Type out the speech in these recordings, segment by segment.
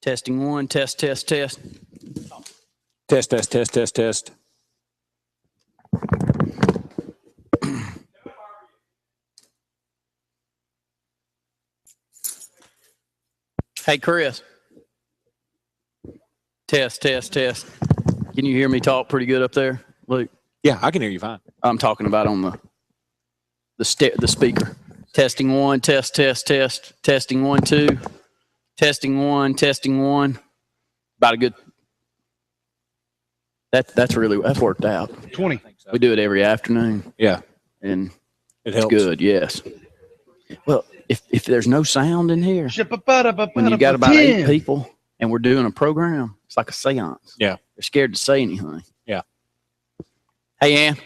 Testing one, test. Test, test, test, test, test. Hey, Chris. Test. Can you hear me talk pretty good up there, Luke? Yeah, I can hear you fine. I'm talking about on the speaker. Testing one, test. Testing one, two. Testing one. About a good. That's worked out. 20. We do it every afternoon. Yeah, and it helps. Good. Yes. Well, if there's no sound in here, when you got about 8 people and we're doing a program, it's like a seance. Yeah, they're scared to say anything. Yeah. Hey, Ann,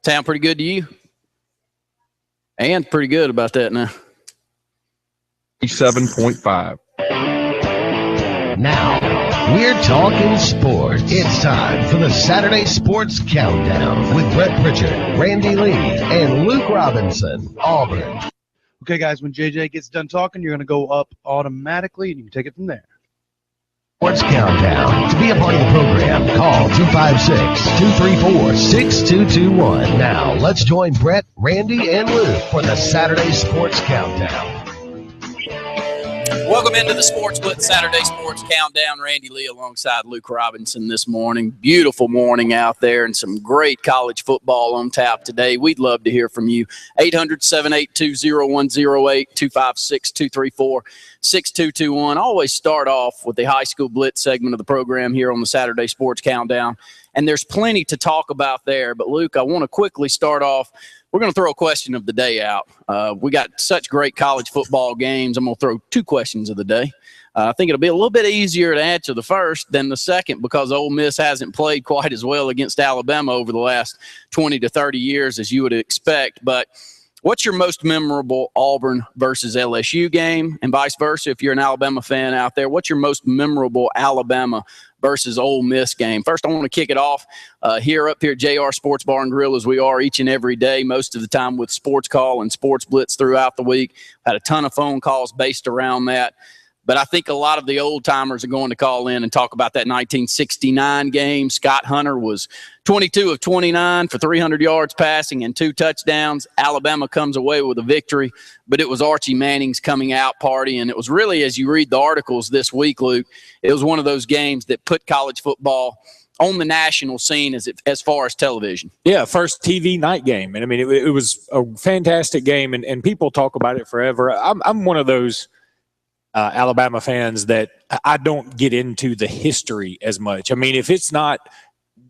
sound pretty good to you? Ann's pretty good about that now. 7.5. Now, we're talking sports. It's time for the Saturday Sports Countdown with Brett Pritchard, Randy Lee, and Luke Robinson, Auburn. Okay, guys, when JJ gets done talking, you're going to go up automatically, and you can take it from there. Sports Countdown. To be a part of the program, call 256-234-6221. Now, let's join Brett, Randy, and Luke for the Saturday Sports Countdown. Welcome into the Sports Blitz Saturday Sports Countdown. Randy Lee alongside Luke Robinson this morning. Beautiful morning out there and some great college football on tap today. We'd love to hear from you. 800-782-0108, 256-234-6221. Always start off with the high school blitz segment of the program here on the Saturday Sports Countdown. And there's plenty to talk about there. But, Luke, I want to quickly start off. We're going to throw a question of the day out. We got such great college football games. I'm going to throw 2 questions of the day. I think it'll be a little bit easier to answer the first than the second because Ole Miss hasn't played quite as well against Alabama over the last 20 to 30 years as you would expect. But what's your most memorable Auburn versus LSU game? And vice versa, if you're an Alabama fan out there, what's your most memorable Alabama versus Ole Miss game? First, I want to kick it off here at JR Sports Bar and Grill as we are each and every day, most of the time with Sports Call and Sports Blitz throughout the week. Had a ton of phone calls based around that. But I think a lot of the old-timers are going to call in and talk about that 1969 game. Scott Hunter was 22 of 29 for 300 yards passing and 2 touchdowns. Alabama comes away with a victory, but it was Archie Manning's coming out party. And it was really, as you read the articles this week, Luke, it was one of those games that put college football on the national scene as far as television. Yeah, first TV night game. And, I mean, it was a fantastic game, and people talk about it forever. I'm one of those Alabama fans that I don't get into the history as much. I mean, if it's not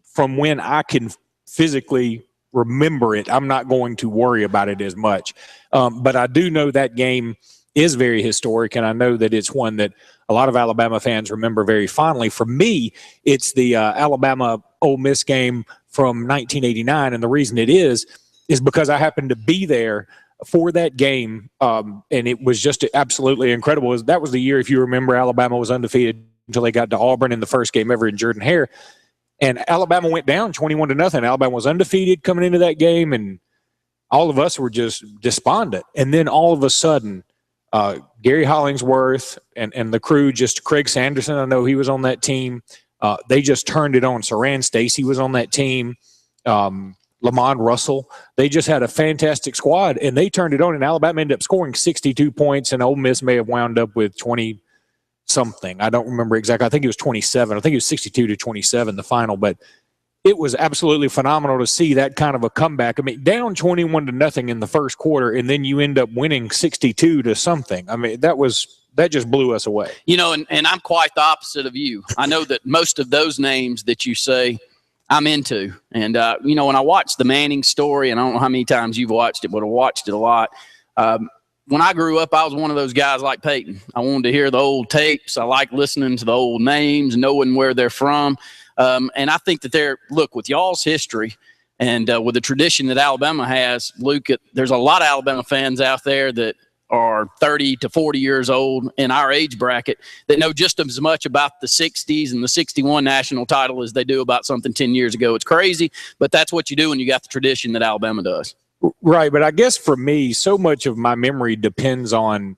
from when I can physically remember it, I'm not going to worry about it as much. But I do know that game is very historic, and I know that it's one that a lot of Alabama fans remember very fondly. For me, it's the Alabama-Ole Miss game from 1989, and the reason it is because I happened to be there for that game, and it was just absolutely incredible. That was the year, if you remember, Alabama was undefeated until they got to Auburn in the first game ever in Jordan-Hare. And Alabama went down 21-0. Alabama was undefeated coming into that game, and all of us were just despondent. And then all of a sudden, Gary Hollingsworth and the crew, just Craig Sanderson, I know he was on that team. They just turned it on. Saran Stacy was on that team. Lamont Russell. They just had a fantastic squad, and they turned it on, and Alabama ended up scoring 62 points, and Ole Miss may have wound up with 20-something. I don't remember exactly. I think it was 27. I think it was 62-27, the final, but it was absolutely phenomenal to see that kind of a comeback. I mean, down 21-0 in the first quarter, and then you end up winning 62-something. I mean, that just blew us away. You know, and I'm quite the opposite of you. I know that most of those names that you say I'm into. And, you know, when I watched the Manning story, and I don't know how many times you've watched it, but I watched it a lot. When I grew up, I was one of those guys like Peyton. I wanted to hear the old tapes. I like listening to the old names, knowing where they're from. And I think that look, with y'all's history and with the tradition that Alabama has, Luke, there's a lot of Alabama fans out there that are 30 to 40 years old in our age bracket that know just as much about the 60s and the 61 national title as they do about something 10 years ago. It's crazy, but that's what you do when you got the tradition that Alabama does. Right, but I guess for me, so much of my memory depends on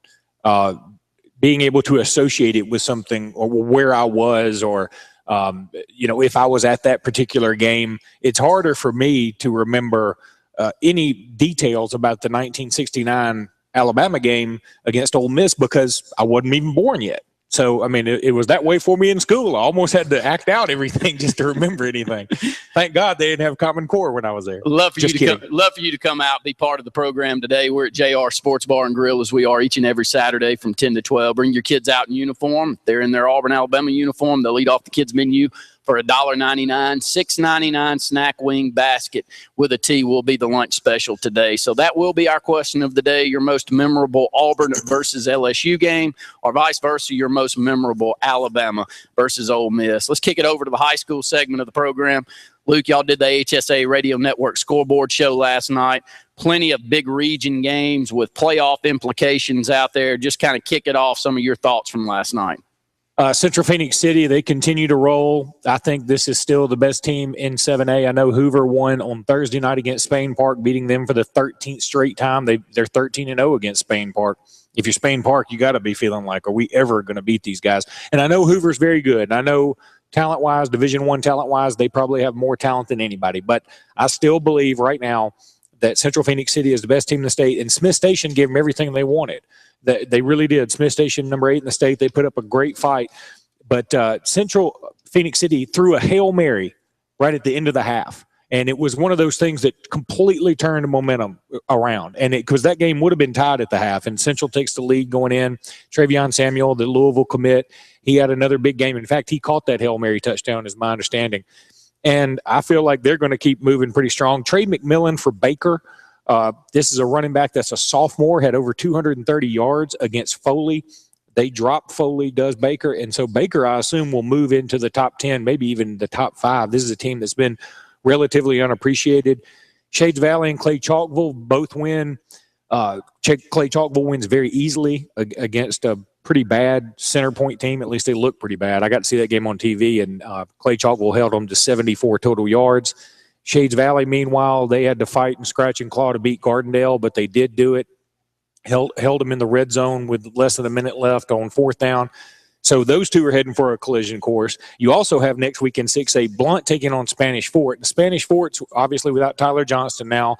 being able to associate it with something or where I was or, if I was at that particular game, it's harder for me to remember any details about the 1969 Alabama game against Ole Miss because I wasn't even born yet. So, I mean, it was that way for me in school. I almost had to act out everything just to remember anything. Thank God they didn't have Common Core when I was there. Love for you to come out, be part of the program today. We're at JR Sports Bar and Grill as we are each and every Saturday from 10 to 12. Bring your kids out in uniform. If they're in their Auburn, Alabama uniform, they'll eat off the kids' menu for $1.99. $6.99 snack wing basket with a tea will be the lunch special today. So that will be our question of the day, your most memorable Auburn versus LSU game, or vice versa, your most memorable Alabama versus Ole Miss. Let's kick it over to the high school segment of the program. Luke, y'all did the HSA Radio Network scoreboard show last night. Plenty of big region games with playoff implications out there. Just kind of kick it off, some of your thoughts from last night. Central Phoenix City, they continue to roll. I think this is still the best team in 7A. I know Hoover won on Thursday night against Spain Park, beating them for the 13th straight time. They're 13-0 against Spain Park. If you're Spain Park, you got to be feeling like, are we ever going to beat these guys? And I know Hoover's very good. And I know talent-wise, Division I talent-wise, they probably have more talent than anybody. But I still believe right now that Central Phoenix City is the best team in the state, and Smith Station gave them everything they wanted. They really did. Smith Station, number 8 in the state, they put up a great fight. But Central Phoenix City threw a Hail Mary right at the end of the half. And it was one of those things that completely turned the momentum around. And because that game would have been tied at the half, and Central takes the lead going in. Travion Samuel, the Louisville commit, he had another big game. In fact, he caught that Hail Mary touchdown, is my understanding. And I feel like they're going to keep moving pretty strong. Trey McMillan for Baker. This is a running back that's a sophomore, had over 230 yards against Foley. They drop Foley, does Baker. And so Baker, I assume, will move into the top 10, maybe even the top 5. This is a team that's been relatively unappreciated. Shades Valley and Clay Chalkville both win. Clay Chalkville wins very easily against a pretty bad Center Point team. At least they look pretty bad. I got to see that game on TV, and Clay Chalkville held them to 74 total yards. Shades Valley, meanwhile, they had to fight and scratch and claw to beat Gardendale, but they did do it. Held them in the red zone with less than a minute left on 4th down. So those two are heading for a collision course. You also have next week in 6A, Blunt taking on Spanish Fort. And Spanish Fort's obviously without Tyler Johnston now.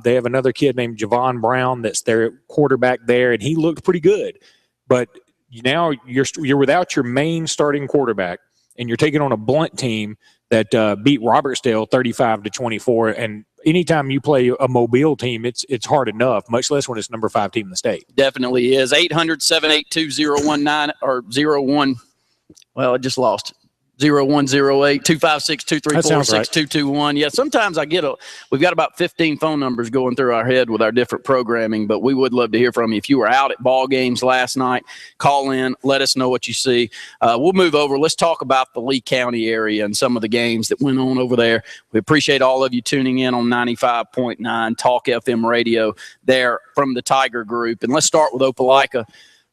They have another kid named Javon Brown that's their quarterback there, and he looked pretty good. But now you're without your main starting quarterback, and you're taking on a Blunt team that beat Robertsdale 35-24. And anytime you play a Mobile team, it's hard enough, much less when it's number 5 team in the state. Definitely is. 800-782-019 or 01. Well, I just lost it. 0108-256-234-6221. Yeah, sometimes we've got about 15 phone numbers going through our head with our different programming, but we would love to hear from you. If you were out at ball games last night, call in, let us know what you see. We'll move over. Let's talk about the Lee County area and some of the games that went on over there. We appreciate all of you tuning in on 95.9 Talk FM radio there from the Tiger Group. And let's start with Opelika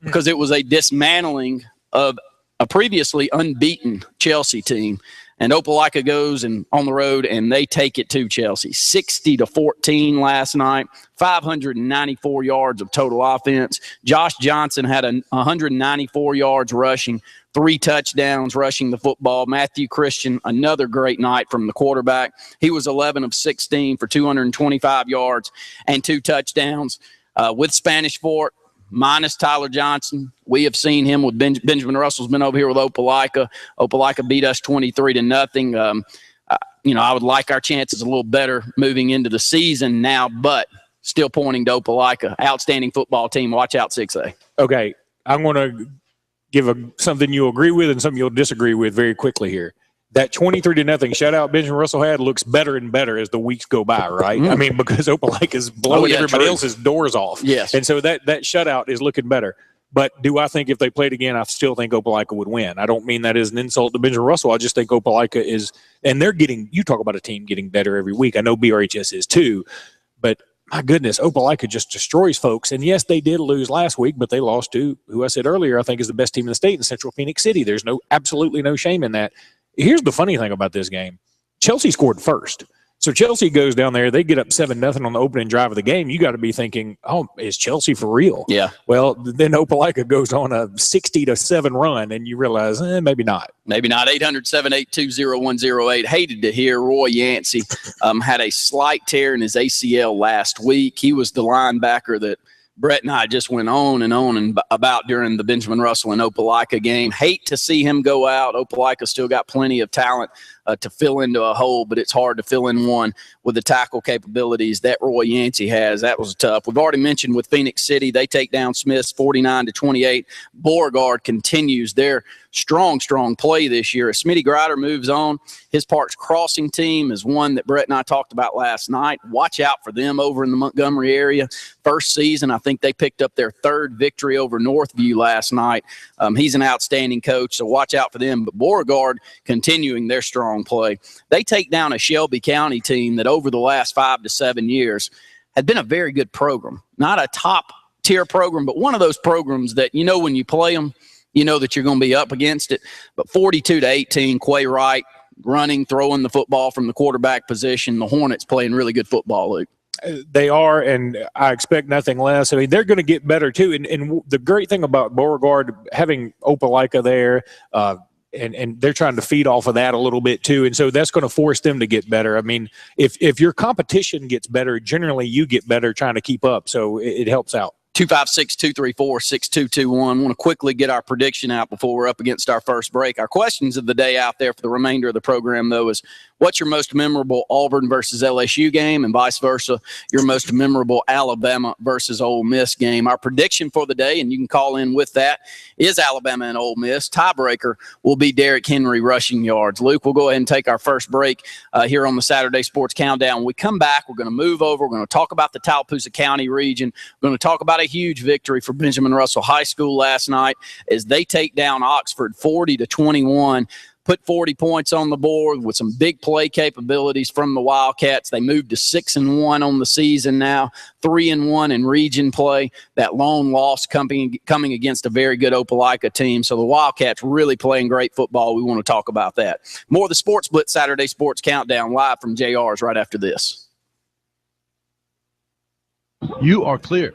because it was a dismantling of a previously unbeaten Chelsea team, and Opelika goes and on the road and they take it to Chelsea 60-14 last night. 594 yards of total offense. Josh Johnson had 194 yards rushing, 3 touchdowns rushing the football. Matthew Christian, another great night from the quarterback. He was 11 of 16 for 225 yards and 2 touchdowns. With Spanish Fort, minus Tyler Johnson, we have seen him with Benjamin Russell's been over here with Opelika. Opelika beat us 23-0. I would like our chances a little better moving into the season now, but still pointing to Opelika. Outstanding football team. Watch out, 6A. Okay, I'm going to give something you'll agree with and something you'll disagree with very quickly here. That 23-0 shutout Benjamin Russell had looks better and better as the weeks go by, right? I mean, because Opelika is blowing everybody else's doors off. Yes. And so that shutout is looking better. But do I think if they played again, I still think Opelika would win. I don't mean that as an insult to Benjamin Russell. I just think Opelika is – and they're getting – you talk about a team getting better every week. I know BRHS is too. But, my goodness, Opelika just destroys folks. And, yes, they did lose last week, but they lost to who I said earlier I think is the best team in the state in Central Phoenix City. There's absolutely no shame in that. Here's the funny thing about this game. Chelsea scored first. So Chelsea goes down there, they get up 7-0 on the opening drive of the game. You got to be thinking, oh, is Chelsea for real? Yeah. Well, then Opelika goes on a 60-7 run, and you realize, maybe not. Maybe not. 800-782-0108. Hated to hear Roy Yancey had a slight tear in his ACL last week. He was the linebacker that Brett and I just went on and about during the Benjamin Russell and Opelika game. Hate to see him go out. Opelika still got plenty of talent to fill into a hole, but it's hard to fill in one with the tackle capabilities that Roy Yancey has. That was tough. We've already mentioned with Phoenix City, they take down Smiths 49-28. Beauregard continues their strong play this year. As Smitty Grider moves on, his Parks Crossing team is one that Brett and I talked about last night. Watch out for them over in the Montgomery area. First season, I think they picked up their third victory over Northview last night. He's an outstanding coach, so watch out for them. But Beauregard continuing their strong play. They take down a Shelby County team that over the last 5 to 7 years had been a very good program. Not a top-tier program, but one of those programs that, when you play them, you know that you're going to be up against it. But 42-18, Quay Wright running, throwing the football from the quarterback position. The Hornets playing really good football, Luke. They are, and I expect nothing less. I mean, they're going to get better, too. And the great thing about Beauregard, having Opelika there, and they're trying to feed off of that a little bit, too. And so that's going to force them to get better. I mean, if your competition gets better, generally you get better trying to keep up. So it helps out. 256-234-6221. I want to quickly get our prediction out before we're up against our first break. Our questions of the day out there for the remainder of the program, though, is what's your most memorable Auburn versus LSU game, and vice versa, your most memorable Alabama versus Ole Miss game. Our prediction for the day, and you can call in with that, is Alabama and Ole Miss. Tiebreaker will be Derrick Henry rushing yards. Luke, we'll go ahead and take our first break here on the Saturday Sports Countdown. When we come back, we're going to move over. We're going to talk about the Tallapoosa County region. We're going to talk about a huge victory for Benjamin Russell High School last night as they take down Oxford 40-21. Put 40 points on the board with some big play capabilities from the Wildcats. They moved to 6-1 on the season now, 3-1 in region play. That lone loss coming against a very good Opelika team. So the Wildcats really playing great football. We want to talk about that. More of the Sports Blitz Saturday Sports Countdown live from JR's right after this. You are clear.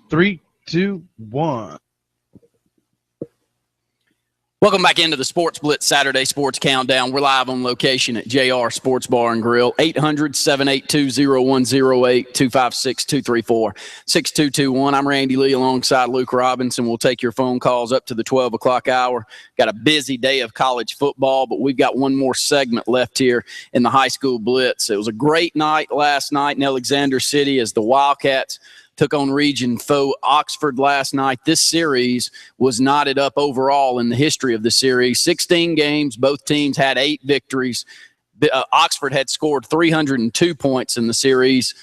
3, 2, 1. Welcome back into the Sports Blitz Saturday Sports Countdown. We're live on location at JR Sports Bar and Grill, 800-782-0108, 256-234-6221. I'm Randy Lee alongside Luke Robinson. We'll take your phone calls up to the 12 o'clock hour. Got a busy day of college football, but we've got one more segment left here in the high school Blitz. It was a great night last night in Alexander City as the Wildcats took on region foe Oxford last night. This series was knotted up overall in the history of the series. 16 games, both teams had 8 victories. Oxford had scored 302 points in the series.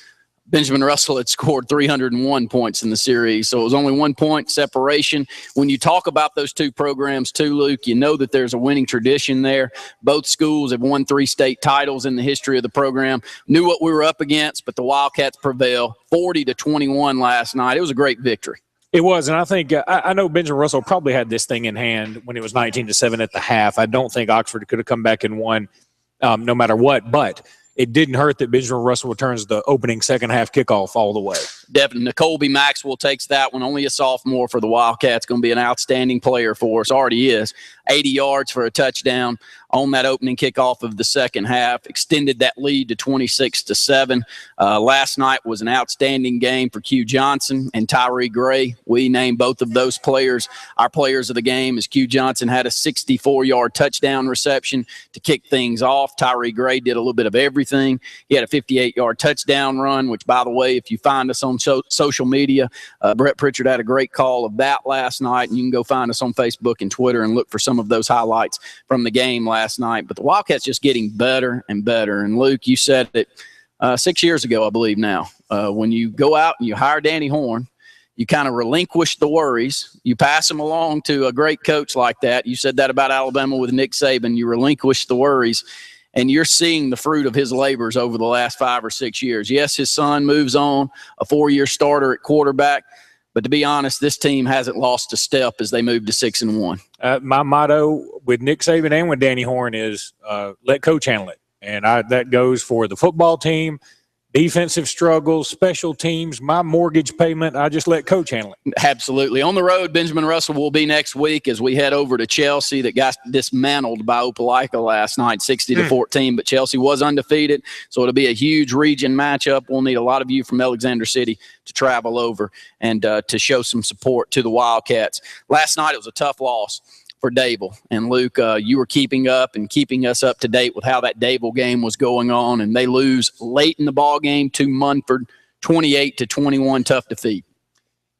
Benjamin Russell had scored 301 points in the series, so it was only 1 point separation. When you talk about those two programs too, Luke, you know that there's a winning tradition there. Both schools have won 3 state titles in the history of the program. Knew what we were up against, but the Wildcats prevail 40-21 last night. It was a great victory. It was, and I think I know Benjamin Russell probably had this thing in hand when it was 19-7 at the half. I don't think Oxford could have come back and won no matter what, but it didn't hurt that Benjamin Russell returns the opening second half kickoff all the way. Definitely. Colby Maxwell takes that one. Only a sophomore for the Wildcats. Going to be an outstanding player for us. Already is. 80 yards for a touchdown on that opening kickoff of the second half. Extended that lead to 26-7. Last night was an outstanding game for Q Johnson and Tyree Gray. We named both of those players our players of the game, as Q Johnson had a 64-yard touchdown reception to kick things off. Tyree Gray did a little bit of everything. He had a 58-yard touchdown run, which, by the way, if you find us on social media, Brett Pritchard had a great call of that last night, and you can go find us on Facebook and Twitter and look for some of those highlights from the game last night. But the Wildcats just getting better and better. And Luke, you said it 6 years ago, I believe now, when you go out and you hire Danny Horn, you kind of relinquish the worries. You pass them along to a great coach like that. You said that about Alabama with Nick Saban. You relinquish the worries, and you're seeing the fruit of his labors over the last 5 or 6 years. Yes, his son moves on, a 4-year starter at quarterback. But to be honest, this team hasn't lost a step as they move to 6-1. My motto with Nick Saban and with Danny Horn is let coach handle it. And that goes for the football team, defensive struggles, special teams, my mortgage payment. I just let coach handle it. Absolutely. On the road, Benjamin Russell will be next week as we head over to Chelsea that got dismantled by Opelika last night, 60-14. But Chelsea was undefeated, so it'll be a huge region matchup. We'll need a lot of you from Alexander City to travel over and to show some support to the Wildcats. Last night it was a tough loss for Dable. And Luke, you were keeping up and keeping us up to date with how that Dable game was going on, and they lose late in the ball game to Munford, 28-21, tough defeat.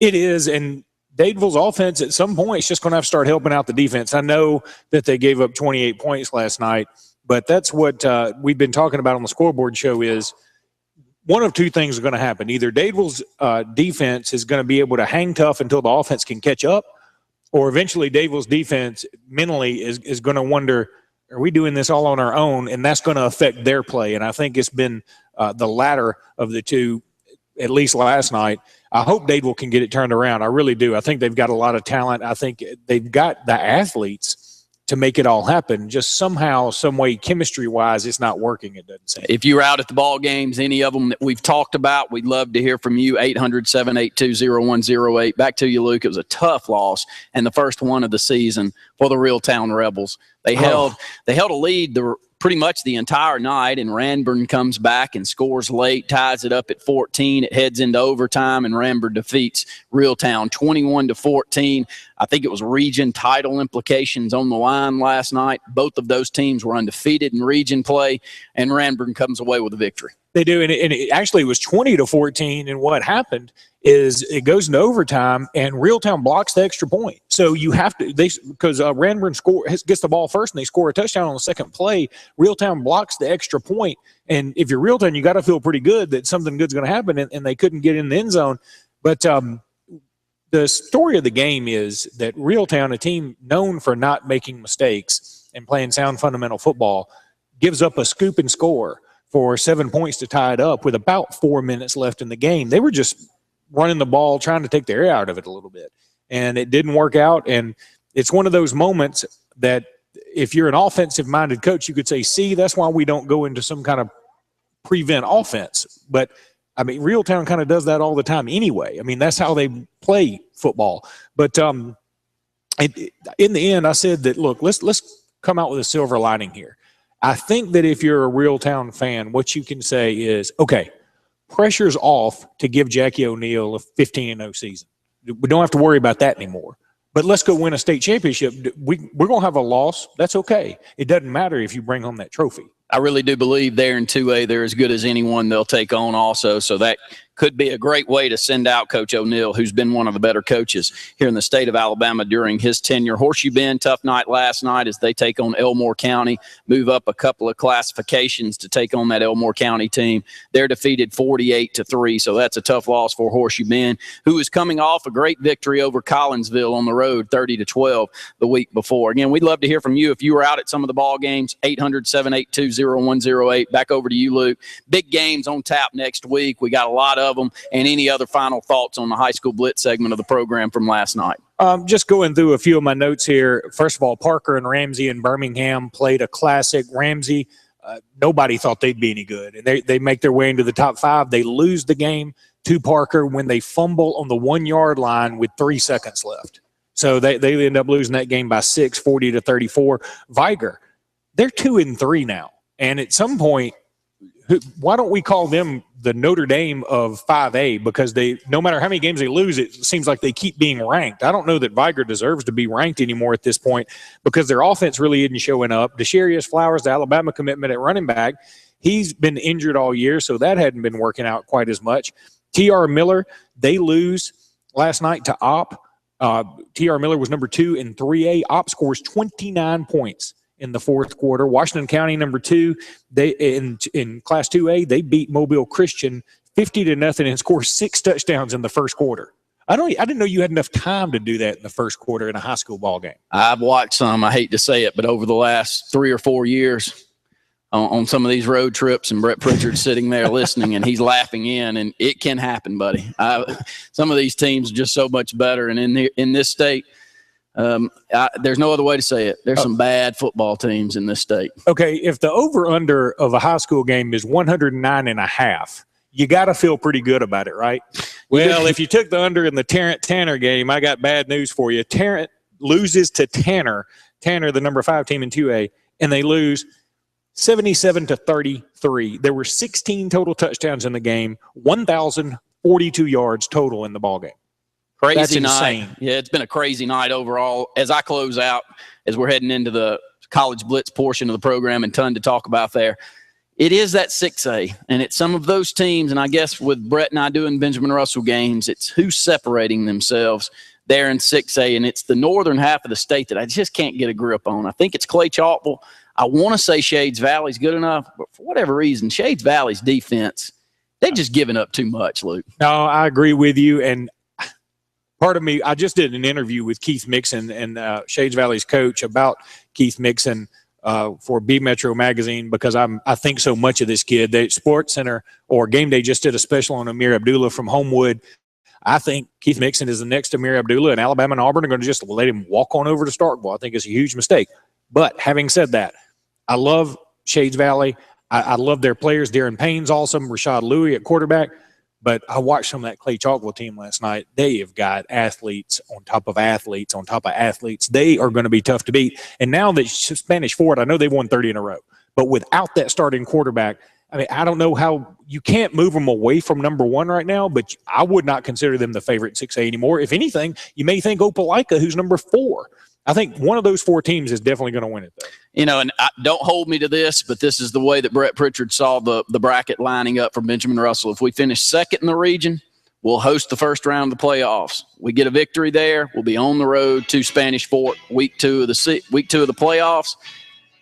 It is, and Dadeville's offense at some point is just going to have to start helping out the defense. I know that they gave up 28 points last night, but that's what we've been talking about on the scoreboard show is one of two things are going to happen. Either Dadeville's defense is going to be able to hang tough until the offense can catch up, or eventually Dadeville's defense mentally is going to wonder, are we doing this all on our own? And that's going to affect their play. And I think it's been the latter of the two, at least last night. I hope Dadeville can get it turned around. I really do. I think they've got a lot of talent. I think they've got the athletes to make it all happen. Just somehow, some way, chemistry-wise, it's not working, it doesn't seem. If you were out at the ball games, any of them that we've talked about, we'd love to hear from you, 800-782-0108. Back to you, Luke. It was a tough loss and the first one of the season for the Reeltown Rebels. They held a lead pretty much the entire night, and Ranburn comes back and scores late, ties it up at 14. It heads into overtime, and Ranburn defeats Reeltown 21-14. I think it was region title implications on the line last night. Both of those teams were undefeated in region play, and Ranburn comes away with a victory. They do, and it actually was 20-14, and what happened is it goes into overtime, and Reeltown blocks the extra point. So you have to – because Ranburn gets the ball first, and they score a touchdown on the second play. Reeltown blocks the extra point, and if you're Reeltown, you got to feel pretty good that something good's going to happen, and they couldn't get in the end zone. But the story of the game is that Reeltown, a team known for not making mistakes and playing sound fundamental football, gives up a scoop and score for 7 points to tie it up with about 4 minutes left in the game. They were just running the ball, trying to take the air out of it a little bit. And it didn't work out. And it's one of those moments that if you're an offensive-minded coach, you could say, see, that's why we don't go into some kind of prevent offense. But I mean, Reeltown kind of does that all the time anyway. I mean, that's how they play football. But in the end, I said that, look, let's come out with a silver lining here. I think that if you're a Reeltown fan, what you can say is, okay, pressure's off to give Jackie O'Neal a 15-0 season. We don't have to worry about that anymore. But let's go win a state championship. We're going to have a loss. That's okay. It doesn't matter if you bring home that trophy. I really do believe there in 2A they're as good as anyone they'll take on also. So that could be a great way to send out Coach O'Neal, who's been one of the better coaches here in the state of Alabama during his tenure. Horseshoe Bend, tough night last night as they take on Elmore County, move up a couple of classifications to take on that Elmore County team. They're defeated 48-3, so that's a tough loss for Horseshoe Bend, who is coming off a great victory over Collinsville on the road, 30-12 the week before. Again, we'd love to hear from you if you were out at some of the ball games. 800-782-0108. Back over to you, Luke. Big games on tap next week. We got a lot of them, and any other final thoughts on the high school blitz segment of the program from last night? Just going through a few of my notes here. First of all, Parker and Ramsey in Birmingham played a classic. Ramsey, nobody thought they'd be any good, and they make their way into the top 5. They lose the game to Parker when they fumble on the 1-yard line with 3 seconds left. So they end up losing that game by 6, 40-34. Viger, they're 2-3 now, and at some point, why don't we call them the Notre Dame of 5A? Because no matter how many games they lose, it seems like they keep being ranked. I don't know that Viger deserves to be ranked anymore at this point because their offense really isn't showing up. DeSharius Flowers, the Alabama commitment at running back, he's been injured all year, so that hadn't been working out quite as much. T.R. Miller, they lose last night to Op. T.R. Miller was number 2 in 3A. Op scores 29 points in the fourth quarter. Washington County, number 2, they in Class 2A, they beat Mobile Christian 50-0 and scored 6 touchdowns in the first quarter. I didn't know you had enough time to do that in the first quarter in a high school ball game. I've watched some. I hate to say it, but over the last 3 or 4 years on some of these road trips, and Brett Pritchard sitting there listening, and he's laughing in, and it can happen, buddy. Some of these teams are just so much better, and in this state, there's no other way to say it. There's some bad football teams in this state. Okay, if the over-under of a high school game is 109.5, you got to feel pretty good about it, right? Well, if you took the under in the Tarrant-Tanner game, I got bad news for you. Tarrant loses to Tanner, the number 5 team in 2A, and they lose 77-33. There were 16 total touchdowns in the game, 1,042 yards total in the ball game. Crazy night. Yeah, it's been a crazy night overall. As I close out, as we're heading into the college blitz portion of the program, and ton to talk about there, it is that 6A, and it's some of those teams, and I guess with Brett and I doing Benjamin Russell games, it's who's separating themselves there in 6A, and it's the northern half of the state that I just can't get a grip on. I think it's Clay Chalkville. I want to say Shades Valley's good enough, but for whatever reason, Shades Valley's defense, they're just giving up too much, Luke. No, I agree with you, and part of me, I just did an interview with Keith Mixon and Shades Valley's coach about Keith Mixon for B Metro magazine because I think so much of this kid. Sports Center or Game Day just did a special on Amir Abdullah from Homewood. I think Keith Mixon is the next Amir Abdullah, and Alabama and Auburn are going to just let him walk on over to Starkville. I think it's a huge mistake. But having said that, I love Shades Valley. I love their players. Darren Payne's awesome. Rashad Louis at quarterback. But I watched some of that Clay Chalkville team last night. They have got athletes on top of athletes on top of athletes. They are going to be tough to beat. And now that Spanish Ford, I know they've won 30 in a row. But without that starting quarterback, I mean, I don't know how you can't move them away from number 1 right now, but I would not consider them the favorite in 6A anymore. If anything, you may think Opelika, who's number 4. I think one of those 4 teams is definitely going to win it, though. You know, and don't hold me to this, but this is the way that Brett Pritchard saw the bracket lining up for Benjamin Russell. If we finish second in the region, we'll host the first round of the playoffs. We get a victory there, we'll be on the road to Spanish Fort week 2 of the playoffs.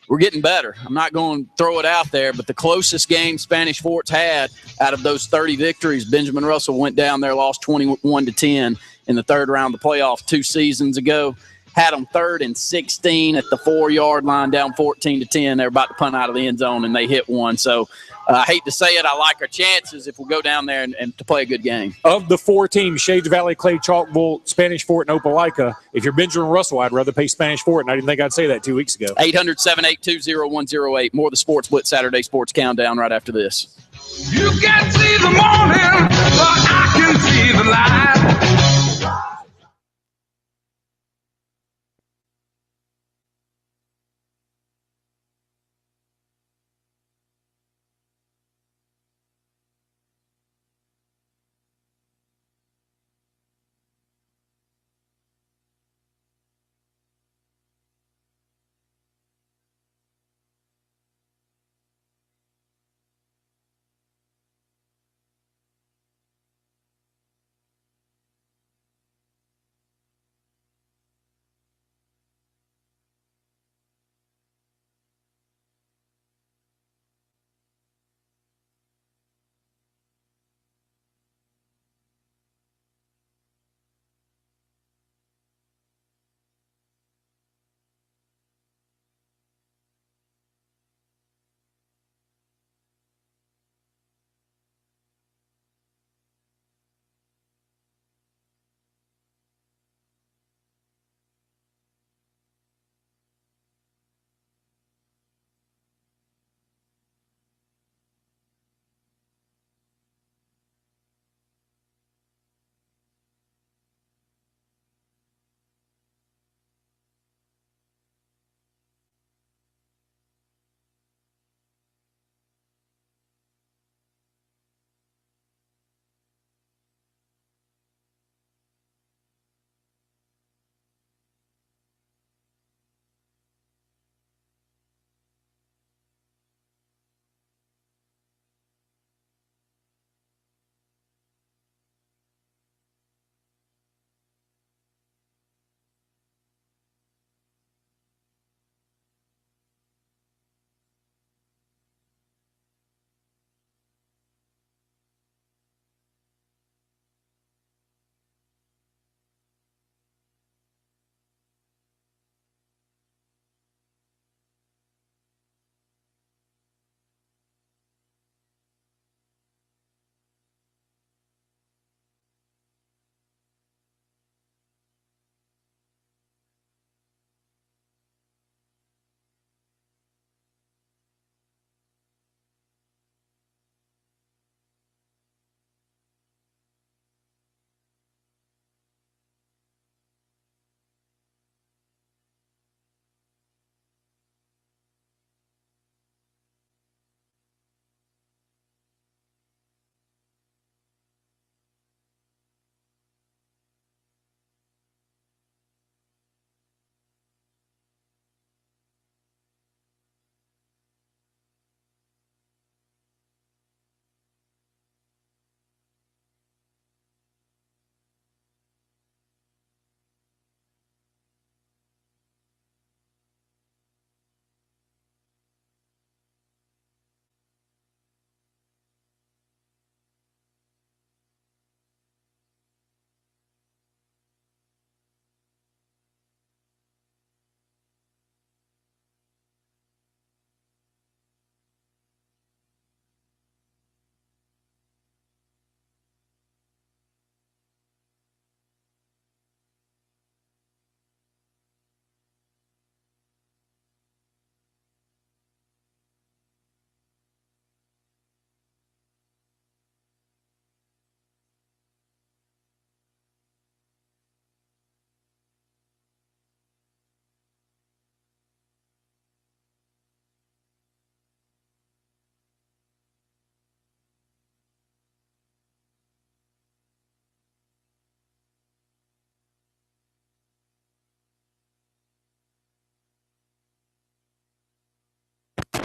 We're getting better. I'm not going to throw it out there, but the closest game Spanish Fort's had out of those 30 victories, Benjamin Russell went down there, lost 21-10 in the third round of the playoffs 2 seasons ago. had them 3rd and 16 at the 4-yard line, down 14-10. They're about to punt out of the end zone, and they hit one. So I hate to say it, I like our chances if we go down there and to play a good game. Of the 4 teams, Shades Valley, Clay, Chalkville, Spanish Fort, and Opelika, if you're Benjamin Russell, I'd rather pay Spanish Fort, and I didn't think I'd say that 2 weeks ago. 800-782-0108. More of the Sports Blitz Saturday Sports Countdown right after this. You can see the morning, but I can see the light.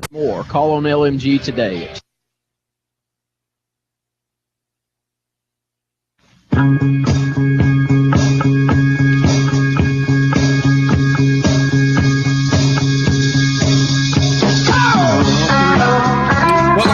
More. Call on LMG today. Welcome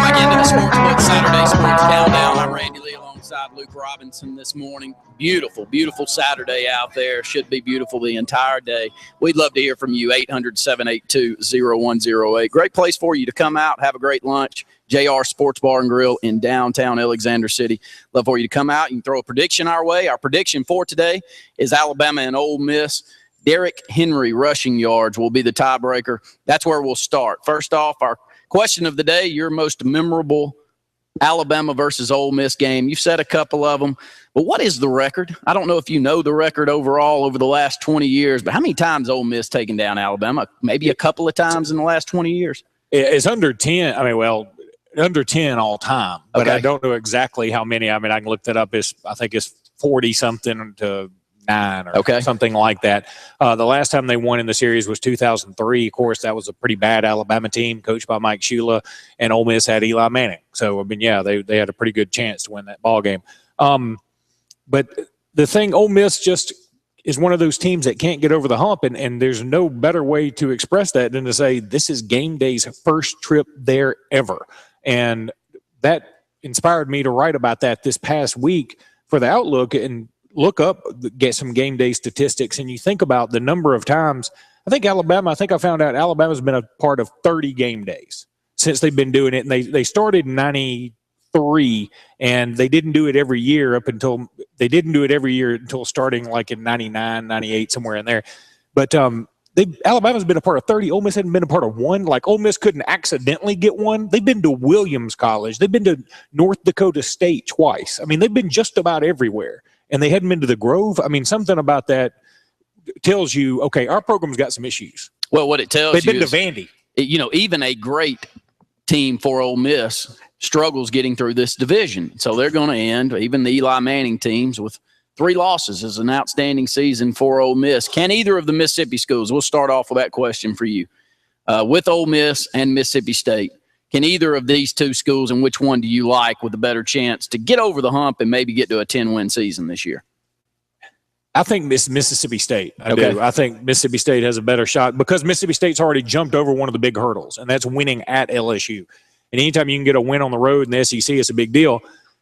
back into the Sports Blitz Saturday Sports Countdown. I'm Randy Lee alongside guide, Luke Robinson, this morning. Beautiful, beautiful Saturday out there. Should be beautiful the entire day. We'd love to hear from you, 800-782-0108. Great place for you to come out, have a great lunch. JR Sports Bar and Grill in downtown Alexander City. Love for you to come out. You can throw a prediction our way. Our prediction for today is Alabama and Ole Miss. Derrick Henry rushing yards will be the tiebreaker. That's where we'll start. First off, our question of the day, your most memorable Alabama versus Ole Miss game. You've said a couple of them, but what is the record? I don't know if you know the record overall over the last 20 years, but how many times Ole Miss taken down Alabama? Maybe a couple of times in the last 20 years. It's under 10. Under 10 all time, but okay. I don't know exactly how many. I can look that up. I think it's 40-something to 9 or something like that. The last time they won in the series was 2003. Of course, that was a pretty bad Alabama team coached by Mike Shula, and Ole Miss had Eli Manning. So, they had a pretty good chance to win that ball game. But the thing, Ole Miss just is one of those teams that can't get over the hump, and there's no better way to express that than to say this is game day's first trip there ever. And that inspired me to write about that this past week for the Outlook and get some game day statistics. And you think about the number of times, I found out Alabama's been a part of 30 game days since they've been doing it. And they started in 93, and they didn't do it every year until starting like in 99, 98, somewhere in there. But Alabama's been a part of 30. Ole Miss hadn't been a part of one. Like, Ole Miss couldn't accidentally get one. They've been to Williams College. They've been to North Dakota State twice. They've been just about everywhere. And they hadn't been to the Grove. Something about that tells you, okay, our program's got some issues. Well, what it tells They've you been is, to Vandy. Even a great team for Ole Miss struggles getting through this division. So they're going to end, even the Eli Manning teams, with 3 losses is an outstanding season for Ole Miss. Can either of the Mississippi schools, we'll start off with that question for you, with Ole Miss and Mississippi State, can either of these two schools, and which one do you like with a better chance to get over the hump and maybe get to a 10-win season this year? I think Mississippi State. I do. I think Mississippi State has a better shot because Mississippi State's already jumped over one of the big hurdles, and that's winning at LSU. And anytime you can get a win on the road in the SEC, it's a big deal.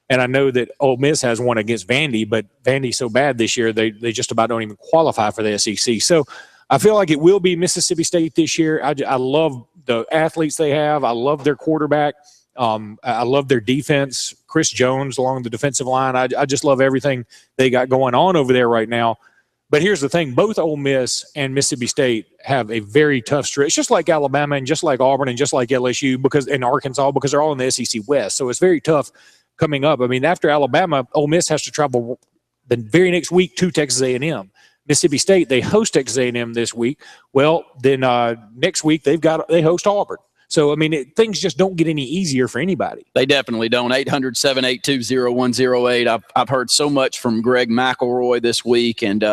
And I know that Ole Miss has one against Vandy, but Vandy's so bad this year, they just about don't even qualify for the SEC. So I feel like it will be Mississippi State this year. I love the athletes they have. I love their quarterback. I love their defense. Chris Jones along the defensive line. I just love everything they got going on over there right now. But here's the thing. Both Ole Miss and Mississippi State have a very tough stretch, just like Alabama and just like Auburn and just like LSU and Arkansas, because they're all in the SEC West. So it's very tough coming up. After Alabama, Ole Miss has to travel the very next week to Texas A&M. Mississippi State, they host Texas A&M this week. Well, then next week they host Auburn. So, things just don't get any easier for anybody. They definitely don't. 800-782-0108. I've heard so much from Greg McElroy this week, and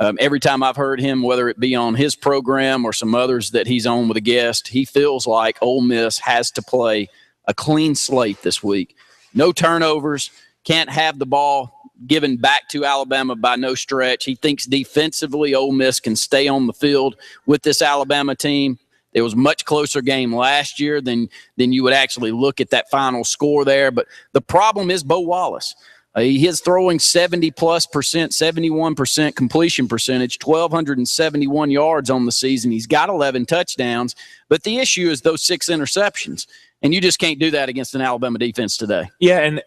every time I've heard him, whether it be on his program or some others that he's on with a guest, he feels like Ole Miss has to play a clean slate this week. No turnovers, can't have the ball given back to Alabama by no stretch. He thinks defensively Ole Miss can stay on the field with this Alabama team. It was a much closer game last year than you would actually look at that final score there. But the problem is Bo Wallace. He is throwing 70+%, 71% completion percentage, 1,271 yards on the season. He's got 11 touchdowns. But the issue is those 6 interceptions. And you just can't do that against an Alabama defense today. Yeah, and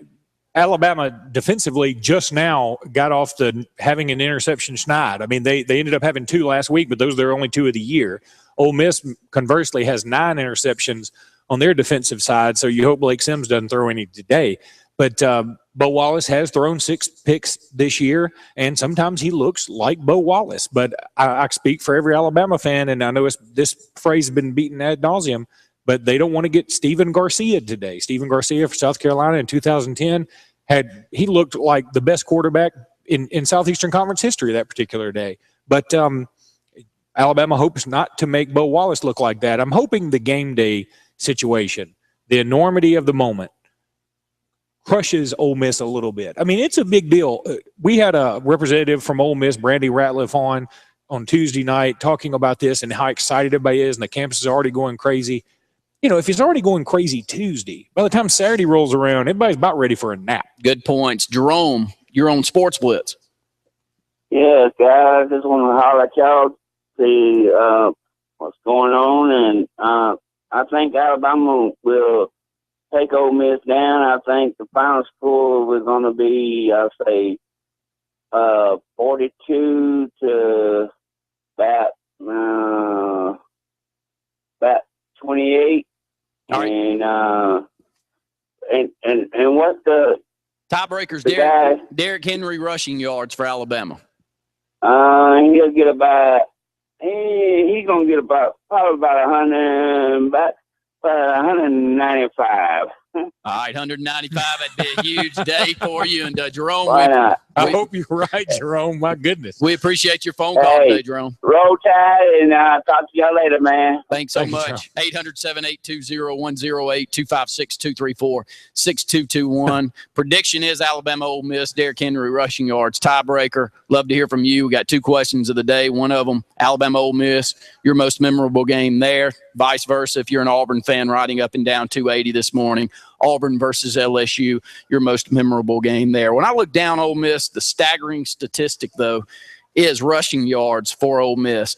Alabama defensively just now got off having an interception schneid. They ended up having 2 last week, but those are their only 2 of the year. Ole Miss, conversely, has 9 interceptions on their defensive side, so you hope Blake Sims doesn't throw any today. But Bo Wallace has thrown 6 picks this year, and sometimes he looks like Bo Wallace. But I speak for every Alabama fan, and I know this phrase has been beaten ad nauseum, but they don't want to get Stephen Garcia today. Stephen Garcia for South Carolina in 2010, he looked like the best quarterback in Southeastern Conference history that particular day. But Alabama hopes not to make Bo Wallace look like that. I'm hoping the game day situation, the enormity of the moment, crushes Ole Miss a little bit. It's a big deal. We had a representative from Ole Miss, Brandy Ratliff, on Tuesday night talking about this and how excited everybody is, and the campus is already going crazy. if it's already going crazy Tuesday, by the time Saturday rolls around, everybody's about ready for a nap. Good points. Jerome, you're on Sports Blitz. Yeah, guys, I just want to holler at y'all, see what's going on, and I think Alabama will take Ole Miss down. I think the final score was going to be, I'll say, 42 to about 28. All right. And what's the Tiebreakers, guy? Derrick Henry rushing yards for Alabama. He'll get about. He's gonna get probably about 195. All right, 195. That'd be a huge day for you. And Jerome, Why not? I hope you're right, Jerome. My goodness. We appreciate your phone call today, Jerome. Roll Tide, and talk to y'all later, man. Thanks so much. 800-782-0108, 256-234-6221. Prediction is Alabama Ole Miss, Derrick Henry rushing yards, tiebreaker. Love to hear from you. We got two questions of the day. One of them, Alabama Ole Miss, your most memorable game there. Vice versa, if you're an Auburn fan riding up and down 280 this morning, Auburn versus LSU, your most memorable game there. When I look down Ole Miss, the staggering statistic, though, is rushing yards for Ole Miss.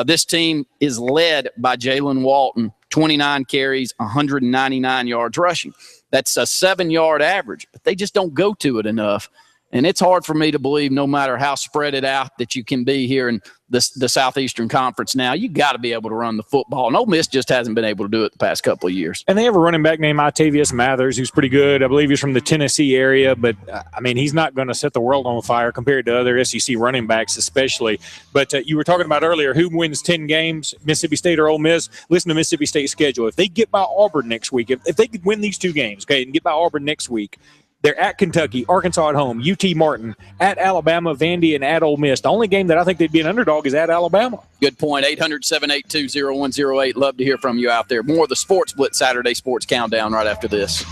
This team is led by Jalen Walton, 29 carries, 199 yards rushing. That's a 7-yard average, but they just don't go to it enough. And it's hard for me to believe, no matter how spread it out that you can be here in the Southeastern Conference now, you got to be able to run the football. And Ole Miss just hasn't been able to do it the past couple of years. And they have a running back named Octavius Mathers, who's pretty good. I believe he's from the Tennessee area, but, he's not going to set the world on fire compared to other SEC running backs especially. But you were talking about earlier, who wins 10 games, Mississippi State or Ole Miss? Listen to Mississippi State's schedule. If they get by Auburn next week, if they could win these two games, okay, and get by Auburn next week, they're at Kentucky, Arkansas at home, UT Martin, at Alabama, Vandy, and at Ole Miss. The only game that I think they'd be an underdog is at Alabama. Good point. 800-782-0108. Love to hear from you out there. More of the Sports Blitz Saturday Sports Countdown right after this.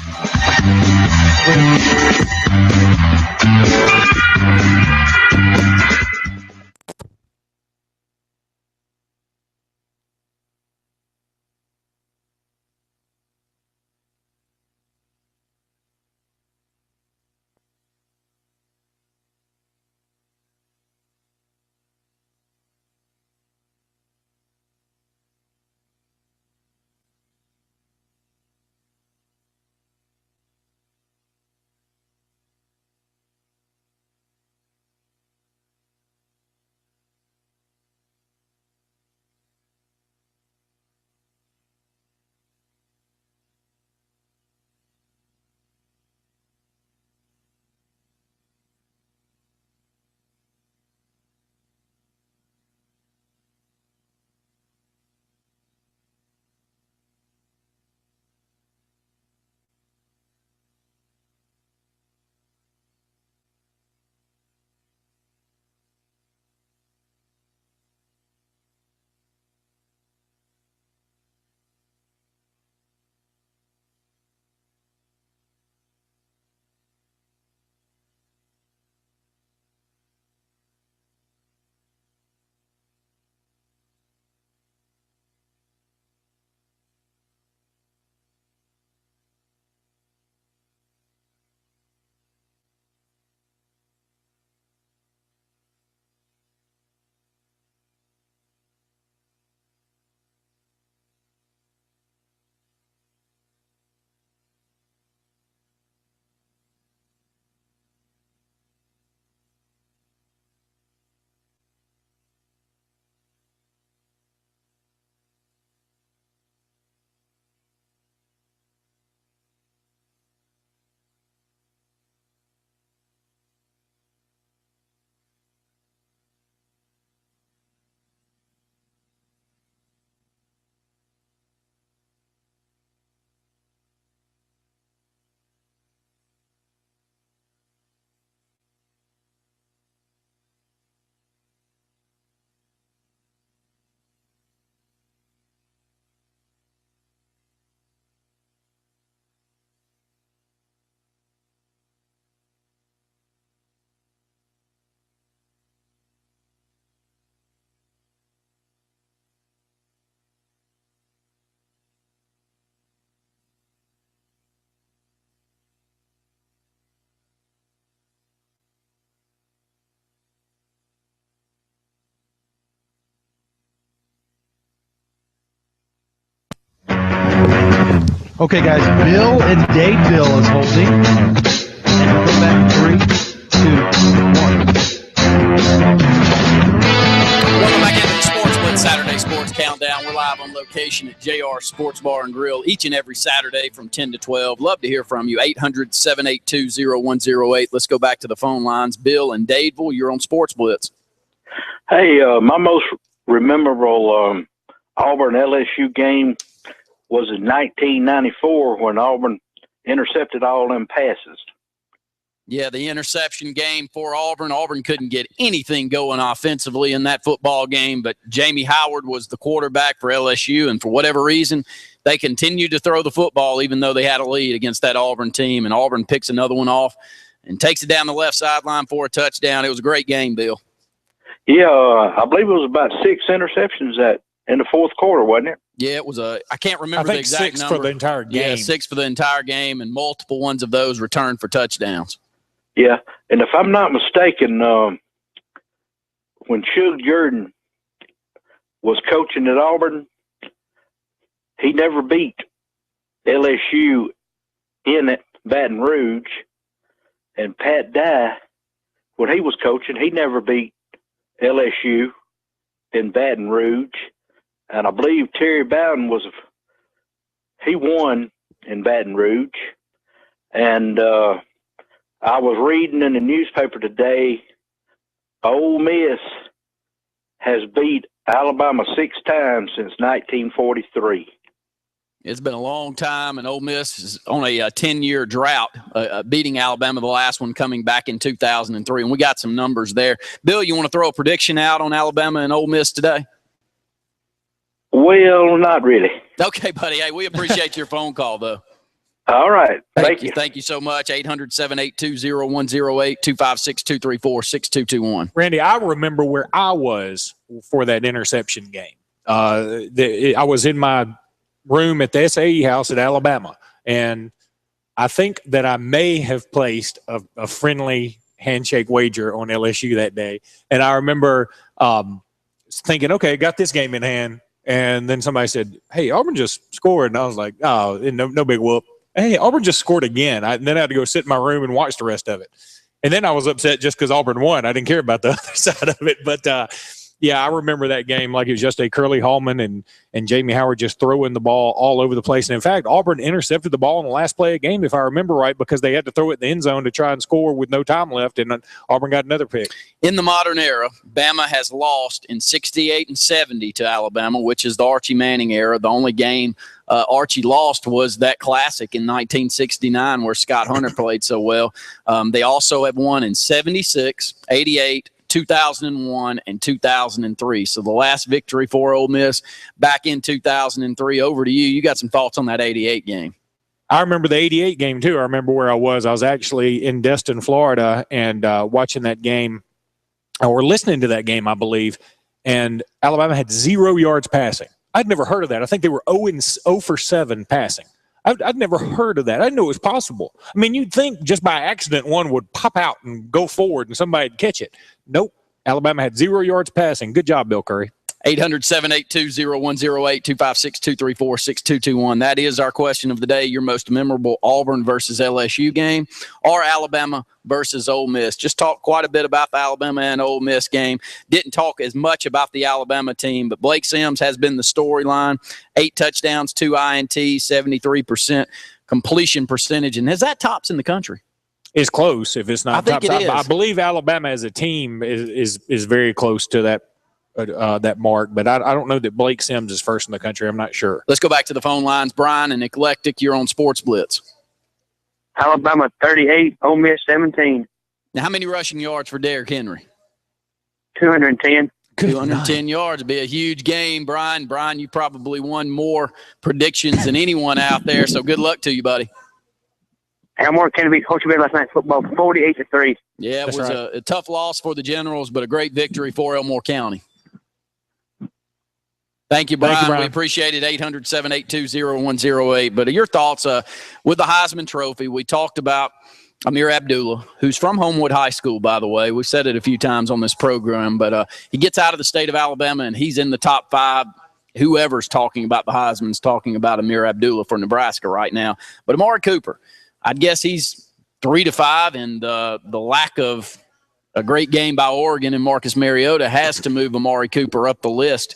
Okay, guys, Bill and Dadeville is holding. And we'll go back 3, 2, 1. Welcome back into the Sports Blitz Saturday Sports Countdown. We're live on location at JR Sports Bar and Grill each and every Saturday from 10 to 12. Love to hear from you. 800-782-0108. Let's go back to the phone lines. Bill and Dadeville, you're on Sports Blitz. Hey, my most memorable Auburn LSU game was in 1994 when Auburn intercepted all them passes. Yeah, the interception game for Auburn. Auburn couldn't get anything going offensively in that football game, but Jamie Howard was the quarterback for LSU, and for whatever reason, they continued to throw the football even though they had a lead against that Auburn team, and Auburn picks another one off and takes it down the left sideline for a touchdown. It was a great game, Bill. Yeah, I believe it was about 6 interceptions in the fourth quarter, wasn't it? Yeah, it was I can't remember the exact 6 number. for the entire game. Yeah, 6 for the entire game, and multiple ones of those returned for touchdowns. Yeah, and if I'm not mistaken, when Shug Jordan was coaching at Auburn, he never beat LSU in Baton Rouge, and Pat Dye, when he was coaching, he never beat LSU in Baton Rouge, and I believe Terry Bowden he won in Baton Rouge, and I was reading in the newspaper today, Ole Miss has beat Alabama 6 times since 1943. It's been a long time, and Ole Miss is on a 10-year drought, beating Alabama, the last one coming back in 2003, and we got some numbers there. Bill, you want to throw a prediction out on Alabama and Ole Miss today? Well, not really. Okay, buddy. Hey, we appreciate your phone call, though. All right. Thank you. Thank you so much. 800-782-0108, 256-234-6221. Randy, I remember where I was for that interception game. I was in my room at the SAE house at Alabama, and I think that I may have placed a friendly handshake wager on LSU that day. And I remember thinking, okay, got this game in hand. And then somebody said, hey, Auburn just scored. And I was like, oh, no big whoop. Hey, Auburn just scored again. And then I had to go sit in my room and watch the rest of it. And then I was upset just because Auburn won. I didn't care about the other side of it. But, yeah, I remember that game like it was just a Curly Hallman and Jamie Howard just throwing the ball all over the place. And, in fact, Auburn intercepted the ball in the last play of the game, if I remember right, because they had to throw it in the end zone to try and score with no time left, and Auburn got another pick. In the modern era, Bama has lost in 68 and 70 to Alabama, which is the Archie Manning era. The only game Archie lost was that classic in 1969 where Scott Hunter played so well. They also have won in 76, 88, 2001 and 2003. So the last victory for Ole Miss back in 2003. Over to you. You got some thoughts on that 88 game. I remember the 88 game, too. I remember where I was. I was actually in Destin, Florida, and watching that game, or listening to that game, I believe, and Alabama had 0 yards passing. I'd never heard of that. I think they were 0 for 7 passing. I'd never heard of that. I didn't know it was possible. I mean, you'd think just by accident one would pop out and go forward and somebody'd catch it. Nope. Alabama had 0 yards passing. Good job, Bill Curry. 800-782-0108, 256-234-6221. That is our question of the day. Your most memorable Auburn versus LSU game or Alabama versus Ole Miss. Just talked quite a bit about the Alabama and Ole Miss game. Didn't talk as much about the Alabama team, but Blake Sims has been the storyline. 8 touchdowns, 2 INTs, 73% completion percentage. And has that tops in the country? It's close if it's not I think top. it is. I believe Alabama as a team is very close to that mark, but I don't know that Blake Sims is first in the country. I'm not sure. Let's go back to the phone lines. Brian and Eclectic, you're on Sports Blitz. Alabama 38, Ole Miss 17. Now, how many rushing yards for Derrick Henry? 210. 210 yards would be a huge game, Brian. Brian, you probably won more predictions than anyone out there, so good luck to you, buddy. Elmore Kennedy beat Coach Bay last night football 48-3. Yeah, it That's was right. a tough loss for the Generals, but a great victory for Elmore County. Thank you, Brian. Thank you, Brian. We appreciate it. 800-782-0108. But your thoughts with the Heisman Trophy, we talked about Amir Abdullah, who's from Homewood High School, by the way. We've said it a few times on this program, but he gets out of the state of Alabama, and he's in the top 5 whoever's talking about the Heisman's talking about Amir Abdullah for Nebraska right now. But Amari Cooper, I'd guess he's 3 to 5, and the lack of a great game by Oregon and Marcus Mariota has to move Amari Cooper up the list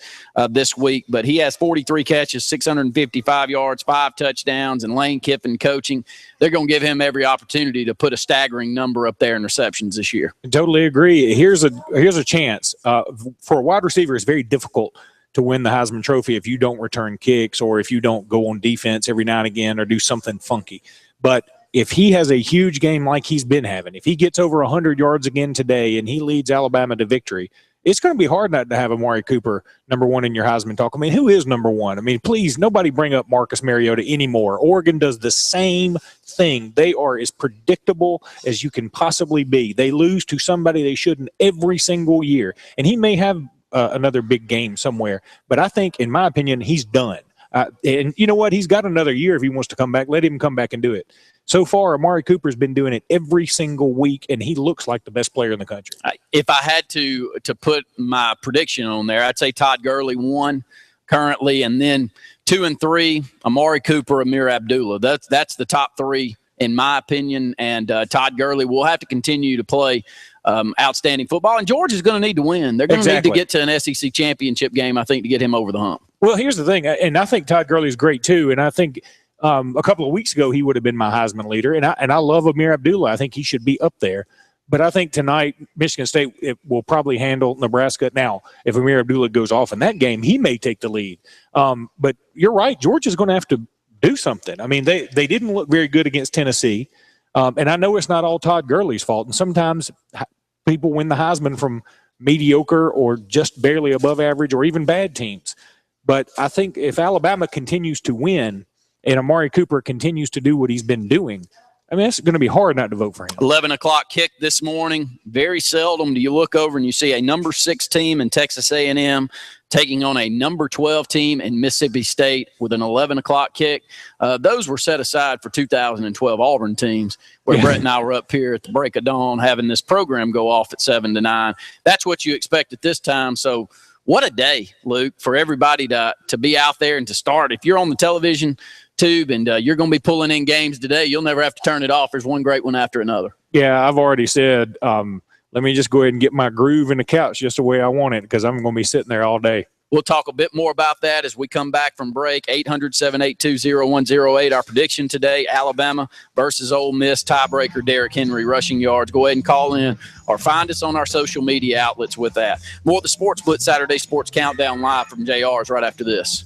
this week. But he has 43 catches, 655 yards, 5 touchdowns, and Lane Kiffin coaching. They're going to give him every opportunity to put a staggering number up there in receptions this year. I totally agree. Here's a chance. For a wide receiver, it's very difficult to win the Heisman Trophy if you don't return kicks or if you don't go on defense every now and again or do something funky. But if he has a huge game like he's been having, if he gets over 100 yards again today and he leads Alabama to victory, it's going to be hard not to have Amari Cooper number 1 in your Heisman talk. I mean, who is number 1? I mean, please, nobody bring up Marcus Mariota anymore. Oregon does the same thing. They are as predictable as you can possibly be. They lose to somebody they shouldn't every single year. And he may have another big game somewhere, but I think, in my opinion, he's done. And you know what? He's got another year if he wants to come back. Let him come back and do it. So far, Amari Cooper's been doing it every single week, and he looks like the best player in the country. If I had to put my prediction on there, I'd say Todd Gurley 1 currently, and then 2 and 3, Amari Cooper, Amir Abdullah. That's the top 3 in my opinion, and Todd Gurley will have to continue to play outstanding football, and Georgia's going to need to win. They're going to need to get to an SEC championship game, I think, to get him over the hump. Well, here's the thing, and I think Todd Gurley's great too, and I think a couple of weeks ago he would have been my Heisman leader, and I love Amir Abdullah. I think he should be up there. But I think tonight Michigan State will probably handle Nebraska. Now, if Amir Abdullah goes off in that game, he may take the lead. But you're right, Georgia's going to have to do something. I mean, they didn't look very good against Tennessee, and I know it's not all Todd Gurley's fault. And sometimes people win the Heisman from mediocre or just barely above average or even bad teams. But I think if Alabama continues to win and Amari Cooper continues to do what he's been doing, I mean, it's going to be hard not to vote for him. 11 o'clock kick this morning. Very seldom do you look over and you see a number 6 team in Texas A&M taking on a number 12 team in Mississippi State with an 11 o'clock kick. Those were set aside for 2012 Auburn teams, where Brett and I were up here at the break of dawn having this program go off at 7 to 9. That's what you expect at this time. So what a day, Luke, for everybody to be out there and to start. If you're on the television tube and you're going to be pulling in games today, you'll never have to turn it off. There's one great one after another. Yeah, I've already said, let me just go ahead and get my groove in the couch just the way I want it, because I'm going to be sitting there all day. We'll talk a bit more about that as we come back from break. 800-782-0108. Our prediction today, Alabama versus Ole Miss, tiebreaker, Derrick Henry, rushing yards. Go ahead and call in or find us on our social media outlets with that. More of the Sports Blitz Saturday Sports Countdown live from JR's right after this.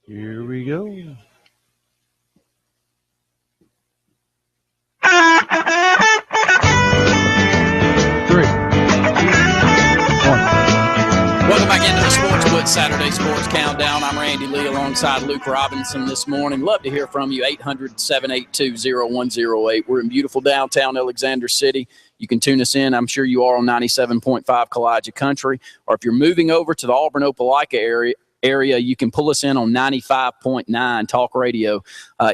Here we go. Welcome back into the Sports Blitz Saturday Sports Countdown. I'm Randy Lee alongside Luke Robinson this morning. Love to hear from you, 800-782-0108. We're in beautiful downtown Alexander City. You can tune us in. I'm sure you are on 97.5 Kowaliga Country. Or if you're moving over to the Auburn Opelika area, you can pull us in on 95.9 Talk Radio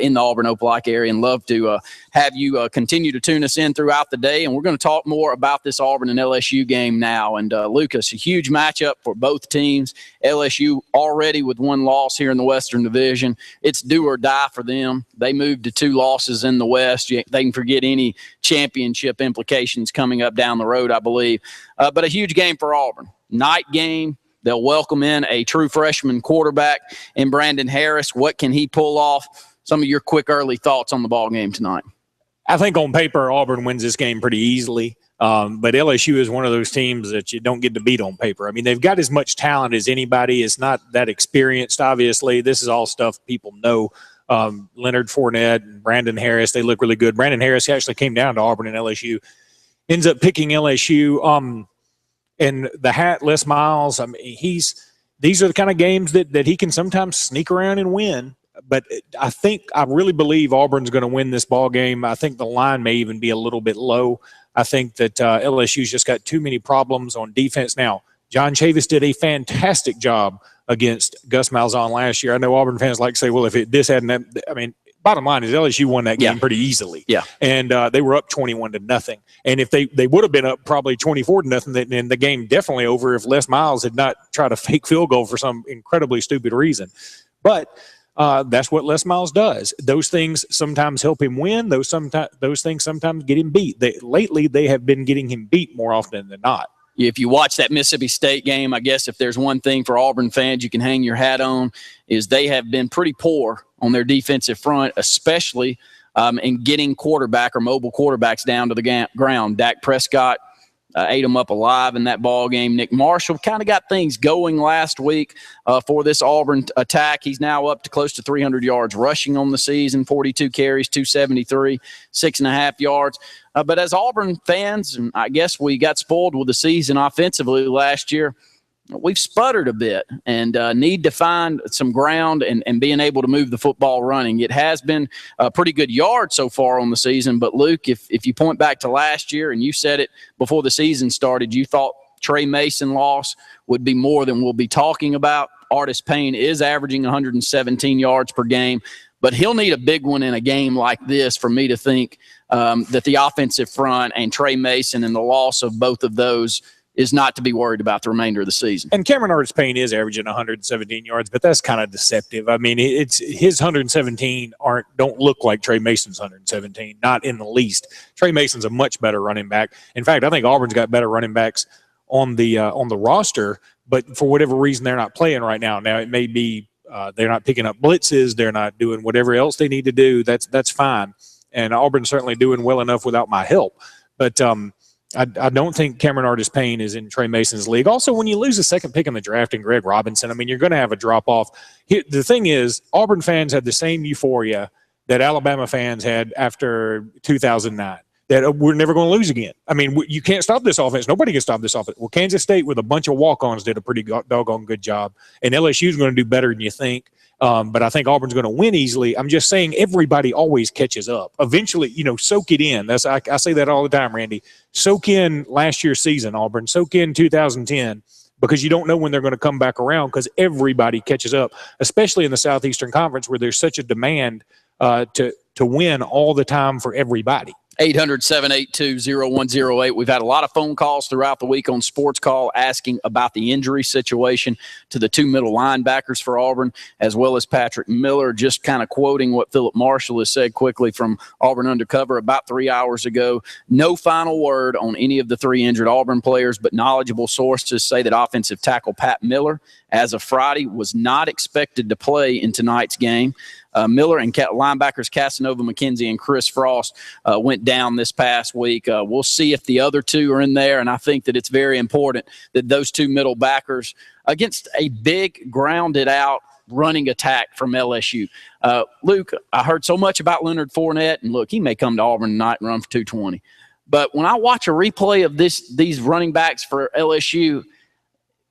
in the Auburn Opelika area, and love to have you continue to tune us in throughout the day. And we're going to talk more about this Auburn and LSU game now. And Lucas, a huge matchup for both teams. LSU already with one loss here in the Western Division. It's do or die for them. They moved to 2 losses in the West. They can forget any championship implications coming up down the road, I believe. But a huge game for Auburn. Night game. They'll welcome in a true freshman quarterback in Brandon Harris. What can he pull off? Some of your quick early thoughts on the ball game tonight. I think on paper, Auburn wins this game pretty easily. But LSU is one of those teams that you don't get to beat on paper. I mean, they've got as much talent as anybody. It's not that experienced, obviously. This is all stuff people know. Leonard Fournette and Brandon Harris, they look really good. Brandon Harris actually came down to Auburn and LSU. Ends up picking LSU. And the hat, Les Miles, I mean, these are the kind of games that he can sometimes sneak around and win. But I really believe Auburn's going to win this ball game. I think the line may even be a little bit low. I think that LSU's just got too many problems on defense. Now, John Chavis did a fantastic job against Gus Malzahn last year. I know Auburn fans like to say, well, if this hadn't – I mean, bottom line is LSU won that game pretty easily. Yeah. And they were up 21-0. And if they would have been up probably 24-0, then the game definitely over if Les Miles had not tried a fake field goal for some incredibly stupid reason. But that's what Les Miles does. Those things sometimes help him win. Those things sometimes get him beat. Lately, they have been getting him beat more often than not. If you watch that Mississippi State game, I guess if there's one thing for Auburn fans you can hang your hat on is they have been pretty poor on their defensive front, especially in getting quarterback or mobile quarterbacks down to the ground. Dak Prescott ate them up alive in that ball game. Nick Marshall kind of got things going last week for this Auburn attack. He's now up to close to 300 yards rushing on the season, 42 carries, 273, 6.5 yards. But as Auburn fans, and I guess we got spoiled with the season offensively last year, we've sputtered a bit and need to find some ground and being able to move the football running. It has been a pretty good yard so far on the season. But, Luke, if you point back to last year, and you said it before the season started, you thought Trey Mason loss would be more than we'll be talking about. Artis Payne is averaging 117 yards per game. But he'll need a big one in a game like this for me to think that the offensive front and Trey Mason and the loss of both of those is not to be worried about the remainder of the season. And Cameron Artis Payne is averaging 117 yards, but that's kind of deceptive. I mean, it's his 117 don't look like Trey Mason's 117, not in the least. Trey Mason's a much better running back. In fact, I think Auburn's got better running backs on the roster, but for whatever reason, they're not playing right now. Now, it may be they're not picking up blitzes. They're not doing whatever else they need to do. That's fine. And Auburn's certainly doing well enough without my help. But I don't think Cameron Artis Payne is in Trey Mason's league. Also, when you lose a second pick in the draft in Greg Robinson, I mean, you're going to have a drop-off. The thing is, Auburn fans had the same euphoria that Alabama fans had after 2009, that we're never going to lose again. I mean, you can't stop this offense. Nobody can stop this offense. Well, Kansas State with a bunch of walk-ons did a pretty doggone good job, and LSU's going to do better than you think. But I think Auburn's going to win easily. I'm just saying everybody always catches up. Eventually, soak it in. I say that all the time, Randy. Soak in last year's season, Auburn. Soak in 2010, because you don't know when they're going to come back around, because everybody catches up, especially in the Southeastern Conference where there's such a demand to win all the time for everybody. 800-782-0108. We've had a lot of phone calls throughout the week on Sports Call asking about the injury situation to the two middle linebackers for Auburn, as well as Patrick Miller. Just kind of quoting what Philip Marshall has said quickly from Auburn Undercover about 3 hours ago. No final word on any of the three injured Auburn players, but knowledgeable sources say that offensive tackle Pat Miller, as of Friday, was not expected to play in tonight's game. Miller and linebackers Casanova McKenzie and Chris Frost went down this past week. We'll see if the other two are in there, and I think that it's very important that those two middle backers against a big, grounded-out running attack from LSU. Luke, I heard so much about Leonard Fournette, and look, he may come to Auburn tonight and run for 220. But when I watch a replay of these running backs for LSU,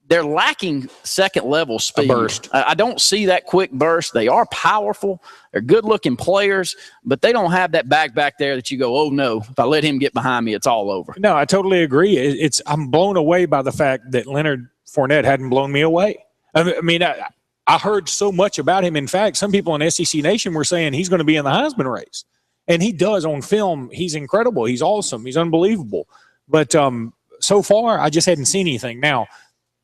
they're lacking second-level speed. Burst. I don't see that quick burst. They are powerful. They're good-looking players, but they don't have that back there that you go, oh, no, if I let him get behind me, it's all over. No, I totally agree. I'm blown away by the fact that Leonard Fournette hadn't blown me away. I mean, I heard so much about him. In fact, some people in SEC Nation were saying he's going to be in the Heisman race. And he does on film. He's incredible. He's awesome. He's unbelievable. But so far, I just hadn't seen anything. Now,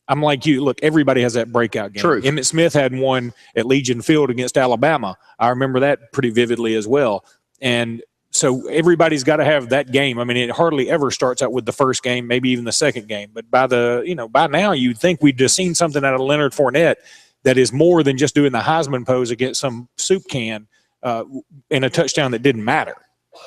I'm like you. Look, everybody has that breakout game. True. Emmitt Smith had one at Legion Field against Alabama. I remember that pretty vividly as well. And so everybody's got to have that game. I mean, it hardly ever starts out with the first game, maybe even the second game. But by now, you'd think we'd just seen something out of Leonard Fournette that is more than just doing the Heisman pose against some soup can in a touchdown that didn't matter.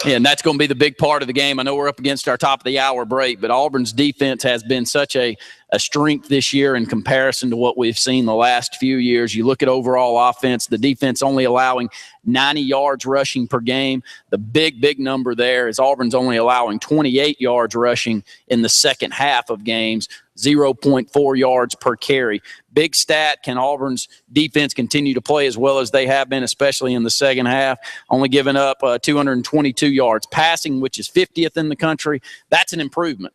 Yeah, and that's going to be the big part of the game. I know we're up against our top of the hour break, but Auburn's defense has been such a strength this year in comparison to what we've seen the last few years. You look at overall offense, the defense only allowing 90 yards rushing per game. The big number there is Auburn's only allowing 28 yards rushing in the second half of games, 0.4 yards per carry. Big stat. Can Auburn's defense continue to play as well as they have been, especially in the second half? Only giving up 222 yards passing, which is 50th in the country. That's an improvement.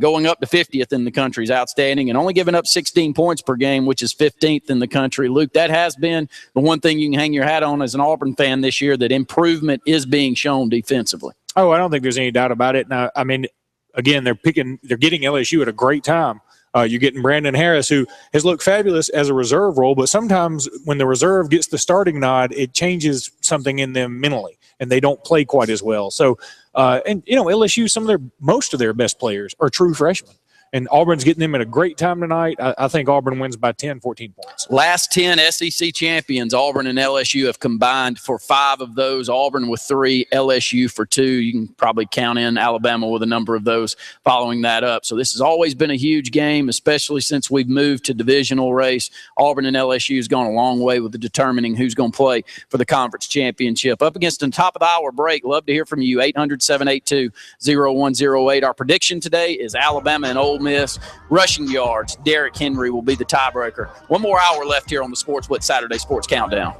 Going up to 50th in the country is outstanding, and only giving up 16 points per game, which is 15th in the country. Luke, that has been the one thing you can hang your hat on as an Auburn fan this year, that improvement is being shown defensively. Oh, I don't think there's any doubt about it. Now, I mean, again, they're getting LSU at a great time. You're getting Brandon Harris, who has looked fabulous as a reserve role, but sometimes when the reserve gets the starting nod, it changes something in them mentally, and they don't play quite as well. So, LSU, most of their best players are true freshmen. And Auburn's getting them at a great time tonight. I think Auburn wins by 10, 14 points. Last 10 SEC champions, Auburn and LSU have combined for 5 of those. Auburn with 3, LSU for 2. You can probably count in Alabama with a number of those following that up. So this has always been a huge game, especially since we've moved to divisional race. Auburn and LSU has gone a long way with determining who's going to play for the conference championship. Up against the top of the hour break, love to hear from you, 800-782-0108. Our prediction today is Alabama and Ole Miss. Rushing yards, Derrick Henry will be the tiebreaker. One more hour left here on the Sports Blitz Saturday Sports Countdown.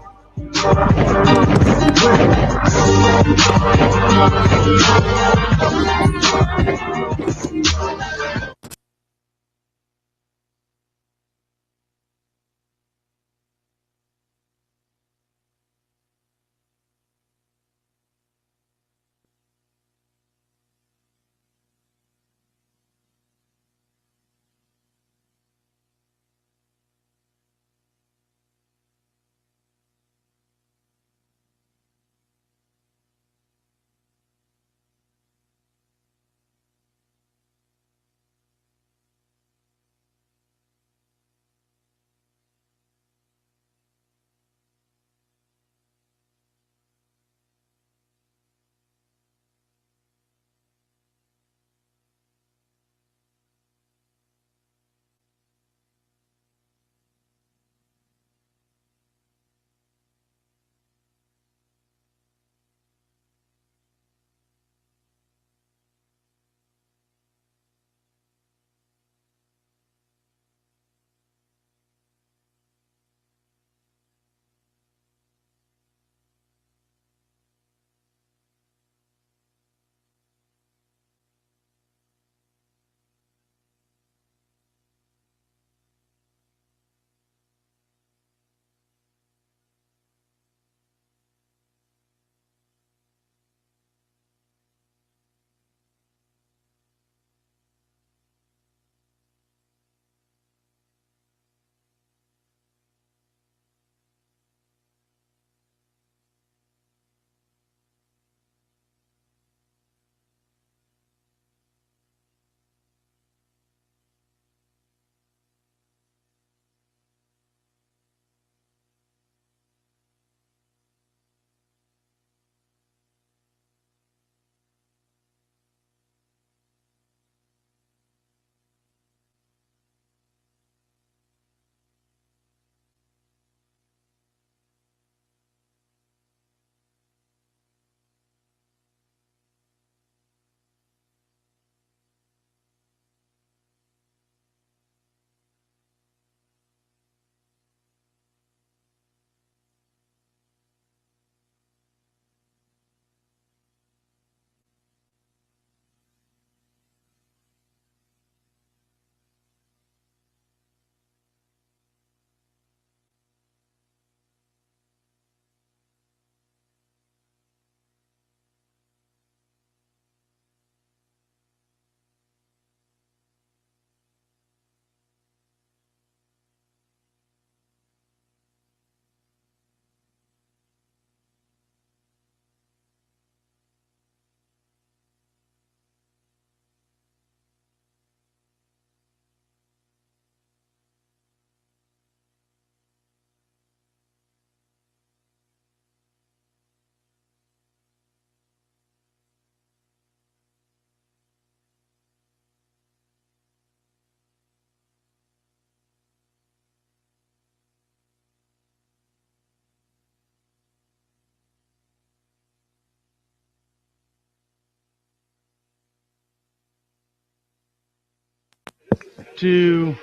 2.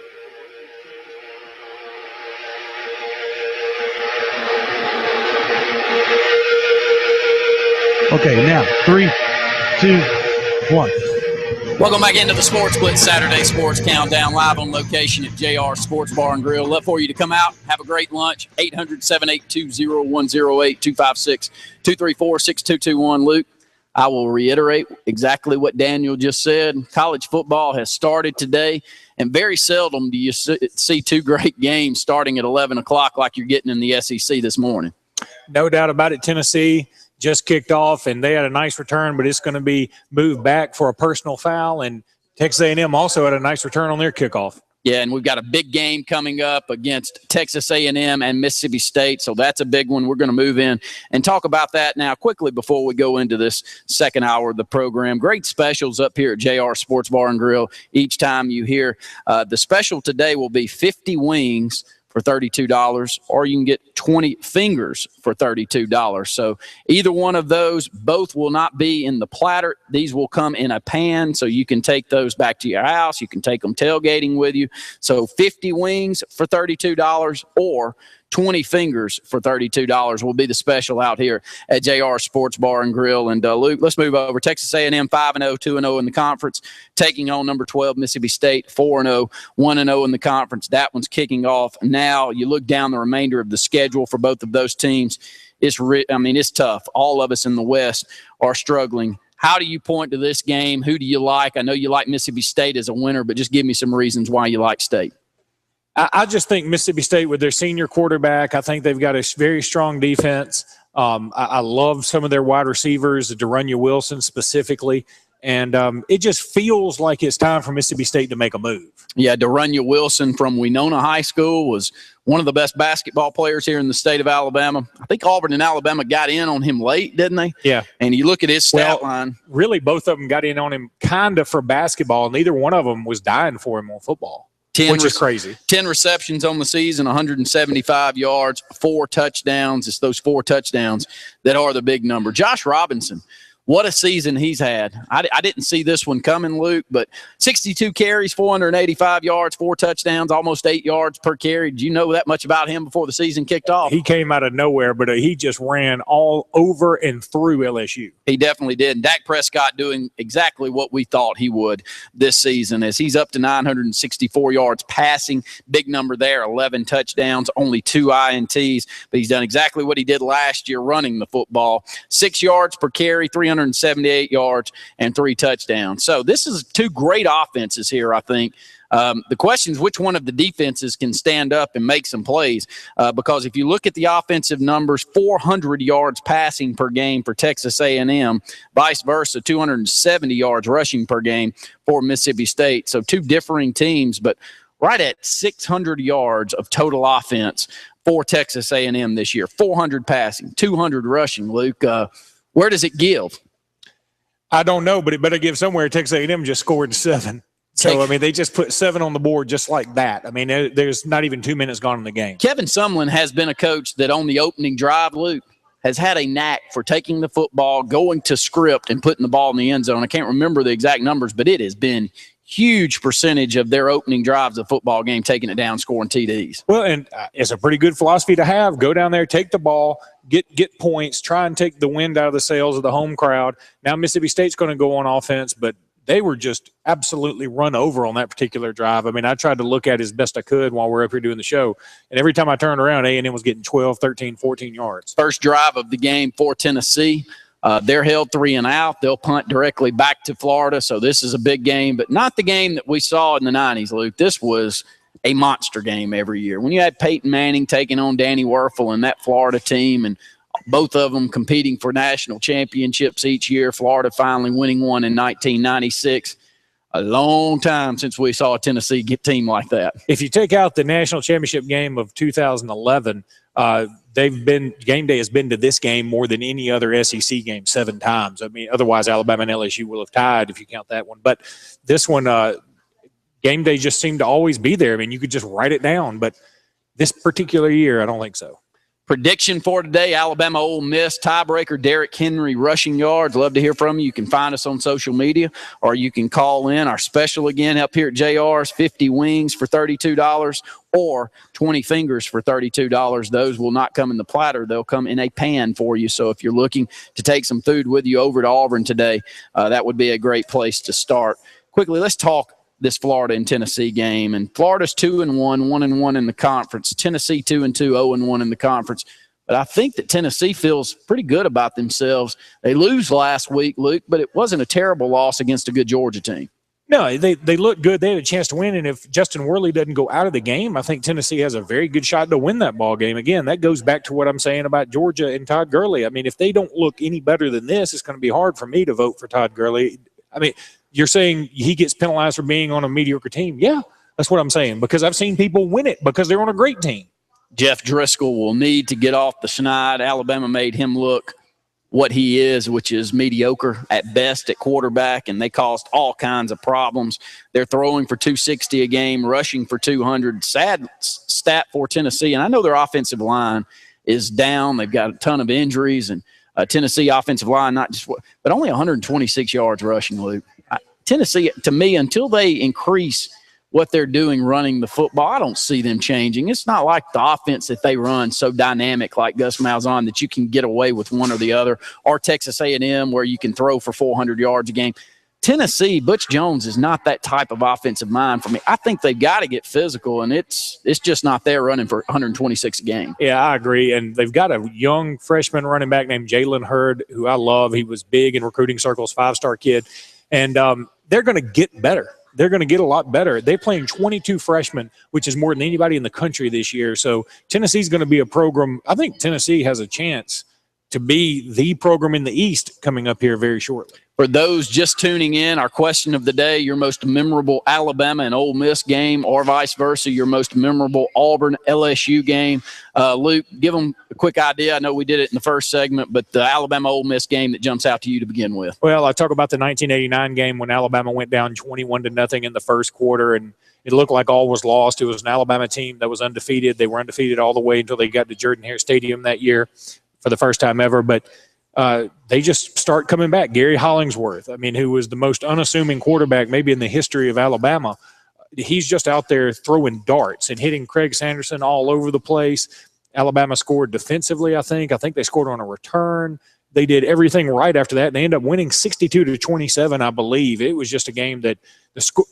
Okay, now 3, 2, 1. Welcome back into the Sports Blitz Saturday Sports Countdown, live on location at JR Sports Bar and Grill. Love for you to come out, have a great lunch. 800-782-0108, 256-234-6221. Luke, I will reiterate exactly what Daniel just said. College football has started today, and very seldom do you see two great games starting at 11 o'clock like you're getting in the SEC this morning. No doubt about it. Tennessee just kicked off, and they had a nice return, but it's going to be moved back for a personal foul. And Texas A&M also had a nice return on their kickoff. Yeah, and we've got a big game coming up against Texas A&M and Mississippi State, so that's a big one. We're going to move in and talk about that now quickly before we go into this second hour of the program. Great specials up here at JR Sports Bar and Grill each time you hear. The special today will be 50 wings for $32, or you can get 20 fingers for $32. So either one of those, both will not be in the platter. These will come in a pan, so you can take those back to your house. You can take them tailgating with you. So 50 wings for $32 or 20 fingers for $32 will be the special out here at JR Sports Bar and Grill. And Luke, let's move over. Texas A&M 5-0, 2-0 in the conference, taking on number 12 Mississippi State 4-0, 1-0 in the conference. That one's kicking off now. You look down the remainder of the schedule for both of those teams. It's tough. All of us in the West are struggling. How do you point to this game? Who do you like? I know you like Mississippi State as a winner, but just give me some reasons why you like State. I just think Mississippi State, with their senior quarterback, I think they've got a very strong defense. I love some of their wide receivers, Darunya Wilson specifically, and it just feels like it's time for Mississippi State to make a move. Yeah, Darunya Wilson from Winona High School was one of the best basketball players here in the state of Alabama. I think Auburn and Alabama got in on him late, didn't they? Yeah. And you look at his stat line. Really, both of them got in on him kind of for basketball, and neither one of them was dying for him on football. Which is crazy. 10 receptions on the season, 175 yards, 4 touchdowns. It's those 4 touchdowns that are the big number. Josh Robinson, what a season he's had. I didn't see this one coming, Luke, but 62 carries, 485 yards, 4 touchdowns, almost 8 yards per carry. Did you know that much about him before the season kicked off? He came out of nowhere, but he just ran all over and through LSU. He definitely did. And Dak Prescott doing exactly what we thought he would this season, as he's up to 964 yards passing. Big number there, 11 touchdowns, only 2 INTs. But he's done exactly what he did last year running the football. 6 yards per carry, 378 yards, and 3 touchdowns. So this is 2 great offenses here, I think. The question is which one of the defenses can stand up and make some plays, because if you look at the offensive numbers, 400 yards passing per game for Texas A&M, vice versa, 270 yards rushing per game for Mississippi State. So 2 differing teams, but right at 600 yards of total offense for Texas A&M this year. 400 passing, 200 rushing. Luke, where does it give? I don't know, but it better give somewhere. Texas A&M just scored 7. So, they just put 7 on the board just like that. There's not even 2 minutes gone in the game. Kevin Sumlin has been a coach that on the opening drive, Luke, has had a knack for taking the football, going to script, and putting the ball in the end zone. I can't remember the exact numbers, but it has been huge percentage of their opening drives of football game, taking it down, scoring TDs. Well, and it's a pretty good philosophy to have. Go down there, take the ball, get points, try and take the wind out of the sails of the home crowd. Now Mississippi State's going to go on offense, but they were just absolutely run over on that particular drive. I tried to look at it as best I could while we're up here doing the show, and every time I turned around, A&M was getting 12, 13, 14 yards. First drive of the game for Tennessee. They're held 3 and out. They'll punt directly back to Florida, so this is a big game, but not the game that we saw in the 90s, Luke. This was a monster game every year. When you had Peyton Manning taking on Danny Werfel and that Florida team, and both of them competing for national championships each year, Florida finally winning one in 1996. A long time since we saw a Tennessee team like that. If you take out the national championship game of 2011, game day has been to this game more than any other SEC game 7 times. Otherwise Alabama and LSU will have tied if you count that one. But this one, game day just seemed to always be there. You could just write it down. But this particular year, I don't think so. Prediction for today, Alabama Ole Miss, tiebreaker, Derrick Henry rushing yards. Love to hear from you. You can find us on social media, or you can call in. Our special again up here at JR's, 50 wings for $32 or 20 fingers for $32. Those will not come in the platter. They'll come in a pan for you. So if you're looking to take some food with you over to Auburn today, that would be a great place to start. Quickly, let's talk this Florida and Tennessee game. And Florida's 2-1, 1-1 in the conference. Tennessee 2-2, 0-1 in the conference. But I think that Tennessee feels pretty good about themselves. They lose last week, Luke, but it wasn't a terrible loss against a good Georgia team. No, they look good. They had a chance to win, and if Justin Worley doesn't go out of the game, I think Tennessee has a very good shot to win that ball game. Again, that goes back to what I'm saying about Georgia and Todd Gurley. I mean, if they don't look any better than this, it's going to be hard for me to vote for Todd Gurley. I mean, you're saying he gets penalized for being on a mediocre team. Yeah, that's what I'm saying, because I've seen people win it because they're on a great team. Jeff Driscoll will need to get off the schneid. Alabama made him look what he is, which is mediocre at best at quarterback, and they caused all kinds of problems. They're throwing for 260 a game, rushing for 200. Sad stat for Tennessee, and I know their offensive line is down. They've got a ton of injuries, and Tennessee offensive line, not just – but only 126 yards rushing, Luke. Tennessee, to me, until they increase what they're doing running the football, I don't see them changing. It's not like the offense that they run so dynamic like Gus Malzahn that you can get away with one or the other, or Texas A&M where you can throw for 400 yards a game. Tennessee, Butch Jones is not that type of offensive mind for me. I think they've got to get physical, and it's just not there running for 126 a game. Yeah, I agree. And they've got a young freshman running back named Jalen Hurd, who I love. He was big in recruiting circles, 5-star kid. And they're going to get better. They're going to get a lot better. They're playing 22 freshmen, which is more than anybody in the country this year. So Tennessee's going to be a program. I think Tennessee has a chance to be the program in the East coming up here very shortly. For those just tuning in, our question of the day, your most memorable Alabama and Ole Miss game, or vice versa, your most memorable Auburn-LSU game. Luke, give them a quick idea. I know we did it in the first segment, but the Alabama-Ole Miss game that jumps out to you to begin with. Well, I talk about the 1989 game when Alabama went down 21-0 in the first quarter, and it looked like all was lost. It was an Alabama team that was undefeated. They were undefeated all the way until they got to Jordan-Hare Stadium that year for the first time ever, but they just start coming back. Gary Hollingsworth, I mean, who was the most unassuming quarterback maybe in the history of Alabama, he's just out there throwing darts and hitting Craig Sanderson all over the place. Alabama scored defensively, I think. I think they scored on a return. They did everything right after that, and they ended up winning 62-27, I believe. It was just a game that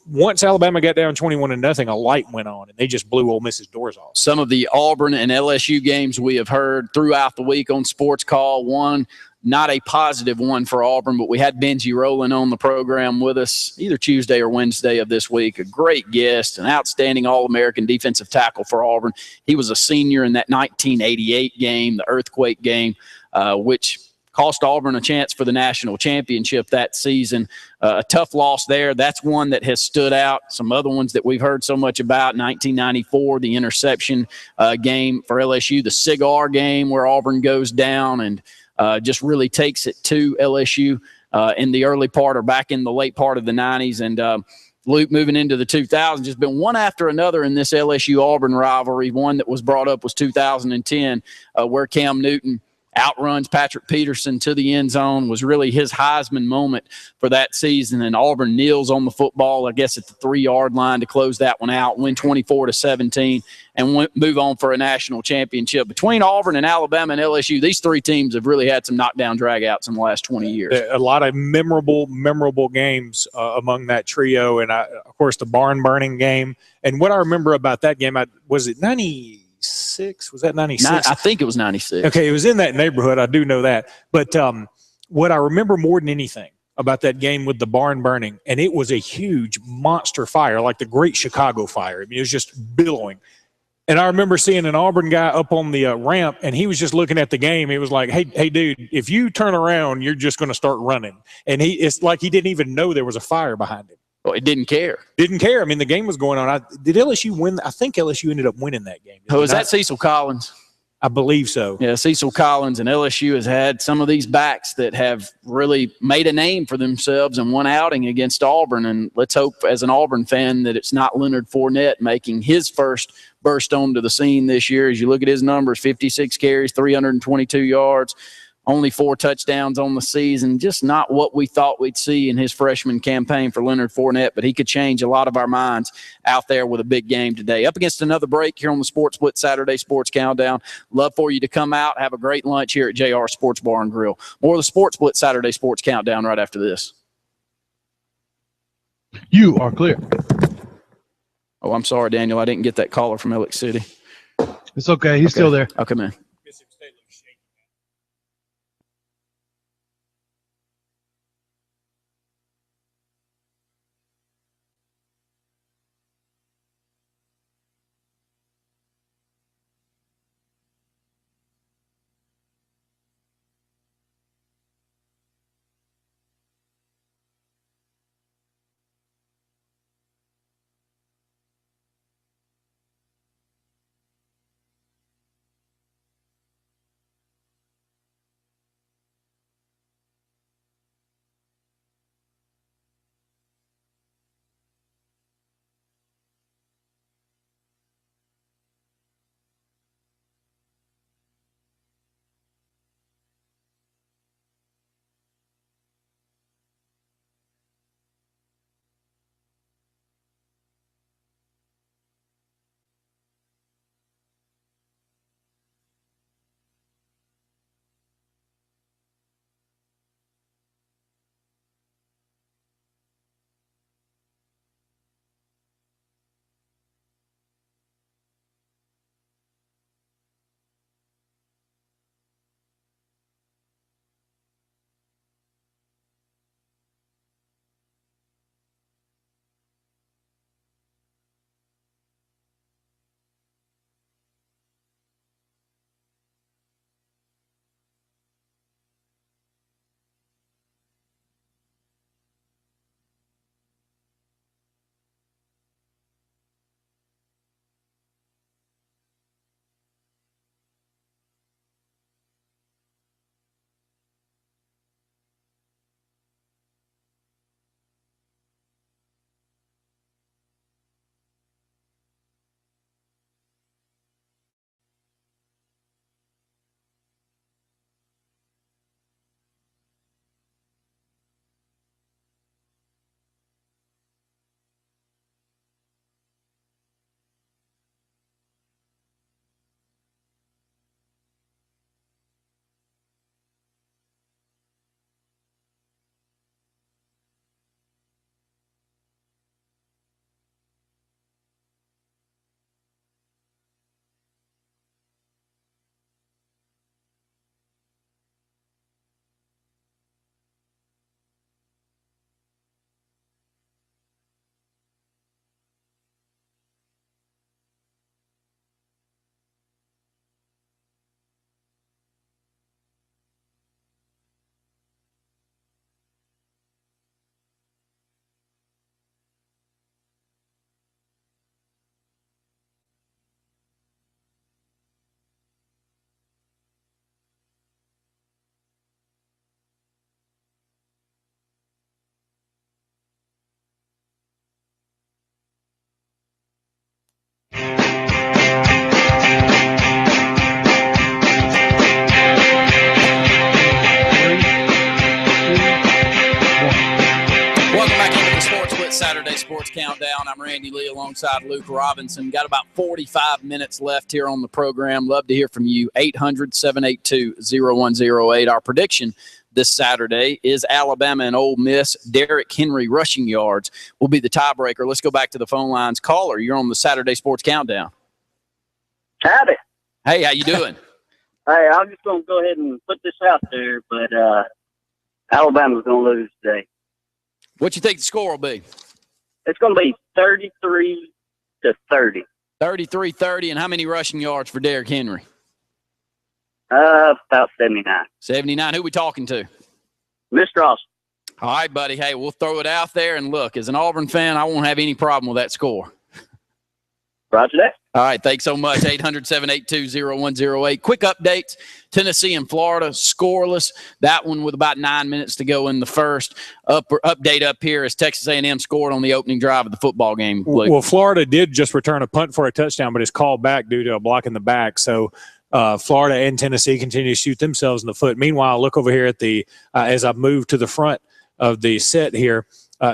once Alabama got down 21-0, a light went on, and they just blew Ole Miss's doors off. Some of the Auburn and LSU games we have heard throughout the week on Sports Call. One, not a positive one for Auburn, but we had Benji Rowland on the program with us either Tuesday or Wednesday of this week. A great guest, an outstanding All-American defensive tackle for Auburn. He was a senior in that 1988 game, the earthquake game, which cost Auburn a chance for the national championship that season. A tough loss there. That's one that has stood out. Some other ones that we've heard so much about, 1994, the interception game for LSU, the cigar game where Auburn goes down and just really takes it to LSU in the early part or back in the late part of the 90s. And Luke, moving into the 2000s, has been one after another in this LSU-Auburn rivalry. One that was brought up was 2010, where Cam Newton outruns Patrick Peterson to the end zone, was really his Heisman moment for that season. And Auburn kneels on the football, I guess, at the 3-yard line to close that one out, win 24-17, and move on for a national championship. Between Auburn and Alabama and LSU, these three teams have really had some knockdown dragouts in the last 20 years. A lot of memorable games among that trio. And, of course, the barn-burning game. And what I remember about that game, was it 96? Was that 96? I think it was 96. Okay, it was in that neighborhood. I do know that. But what I remember more than anything about that game with the barn burning, and it was a huge monster fire, like the Great Chicago Fire. I mean, it was just billowing. And I remember seeing an Auburn guy up on the ramp, and he was just looking at the game. He was like, hey, dude, if you turn around, you're just going to start running. And it's like he didn't even know there was a fire behind him. Well, it didn't care. Didn't care. I mean, the game was going on. Did LSU win? I think LSU ended up winning that game. Was that Cecil Collins? I believe so. Yeah, Cecil Collins and LSU has had some of these backs that have really made a name for themselves in one outing against Auburn. And let's hope, as an Auburn fan, that it's not Leonard Fournette making his first burst onto the scene this year. As you look at his numbers, 56 carries, 322 yards, only 4 touchdowns on the season. Just not what we thought we'd see in his freshman campaign for Leonard Fournette, but he could change a lot of our minds out there with a big game today. Up against another break here on the Sports Blitz Saturday Sports Countdown. Love for you to come out, have a great lunch here at JR Sports Bar and Grill. More of the Sports Blitz Saturday Sports Countdown right after this. You are clear. Oh, I'm sorry, Daniel. I didn't get that caller from Ellick City. It's okay. He's still there. Okay, man. Saturday Sports Countdown. I'm Randy Lee alongside Luke Robinson. Got about 45 minutes left here on the program. Love to hear from you. 800-782-0108. Our prediction this Saturday is Alabama and Ole Miss. Derrick Henry rushing yards will be the tiebreaker. Let's go back to the phone lines. Caller, you're on the Saturday Sports Countdown. Howdy. Hey, how you doing? Hey, I'm just going to go ahead and put this out there, but Alabama's going to lose today. What you think the score will be? It's going to be 33-30. 33-30, and how many rushing yards for Derrick Henry? About 79. 79. Who we talking to? Mr. Austin. All right, buddy. Hey, we'll throw it out there, and look, as an Auburn fan, I won't have any problem with that score. Roger that. All right, thanks so much. 800-782-0108. Quick updates. Tennessee and Florida, scoreless. That one with about 9 minutes to go in the first. Update up here is Texas A&M scored on the opening drive of the football game. Luke. Well, Florida did just return a punt for a touchdown, but it's called back due to a block in the back. So Florida and Tennessee continue to shoot themselves in the foot. Meanwhile, look over here at the as I move to the front of the set here,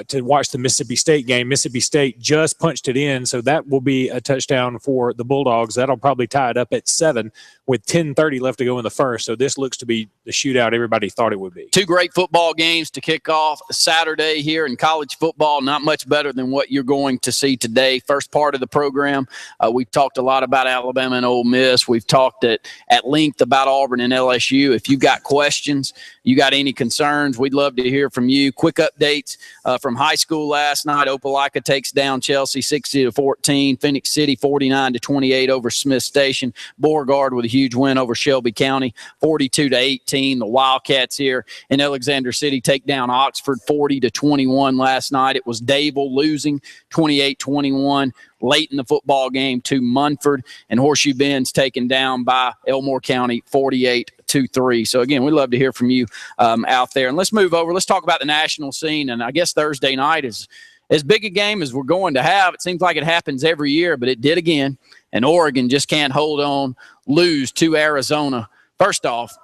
to watch the Mississippi State game. Mississippi State just punched it in, so that will be a touchdown for the Bulldogs. That'll probably tie it up at 7 with 10:30 left to go in the first. So this looks to be the shootout everybody thought it would be. Two great football games to kick off Saturday here in college football. Not much better than what you're going to see today. First part of the program, we've talked a lot about Alabama and Ole Miss. We've talked at length about Auburn and LSU. If you've got questions, you got any concerns, we'd love to hear from you. Quick updates from high school last night. Opelika takes down Chelsea 60-14. Phoenix City 49-28 over Smith Station. Beauregard with a huge win over Shelby County 42-18. The Wildcats here in Alexander City take down Oxford 40-21 last night. It was Dable losing 28-21 late in the football game to Munford, and Horseshoe Bend's taken down by Elmore County 48-3. So again, we'd love to hear from you out there. And let's move over. Let's talk about the national scene. And I guess Thursday night is as big a game as we're going to have. It seems like it happens every year, but it did again. And Oregon just can't hold on, lose to Arizona. First off,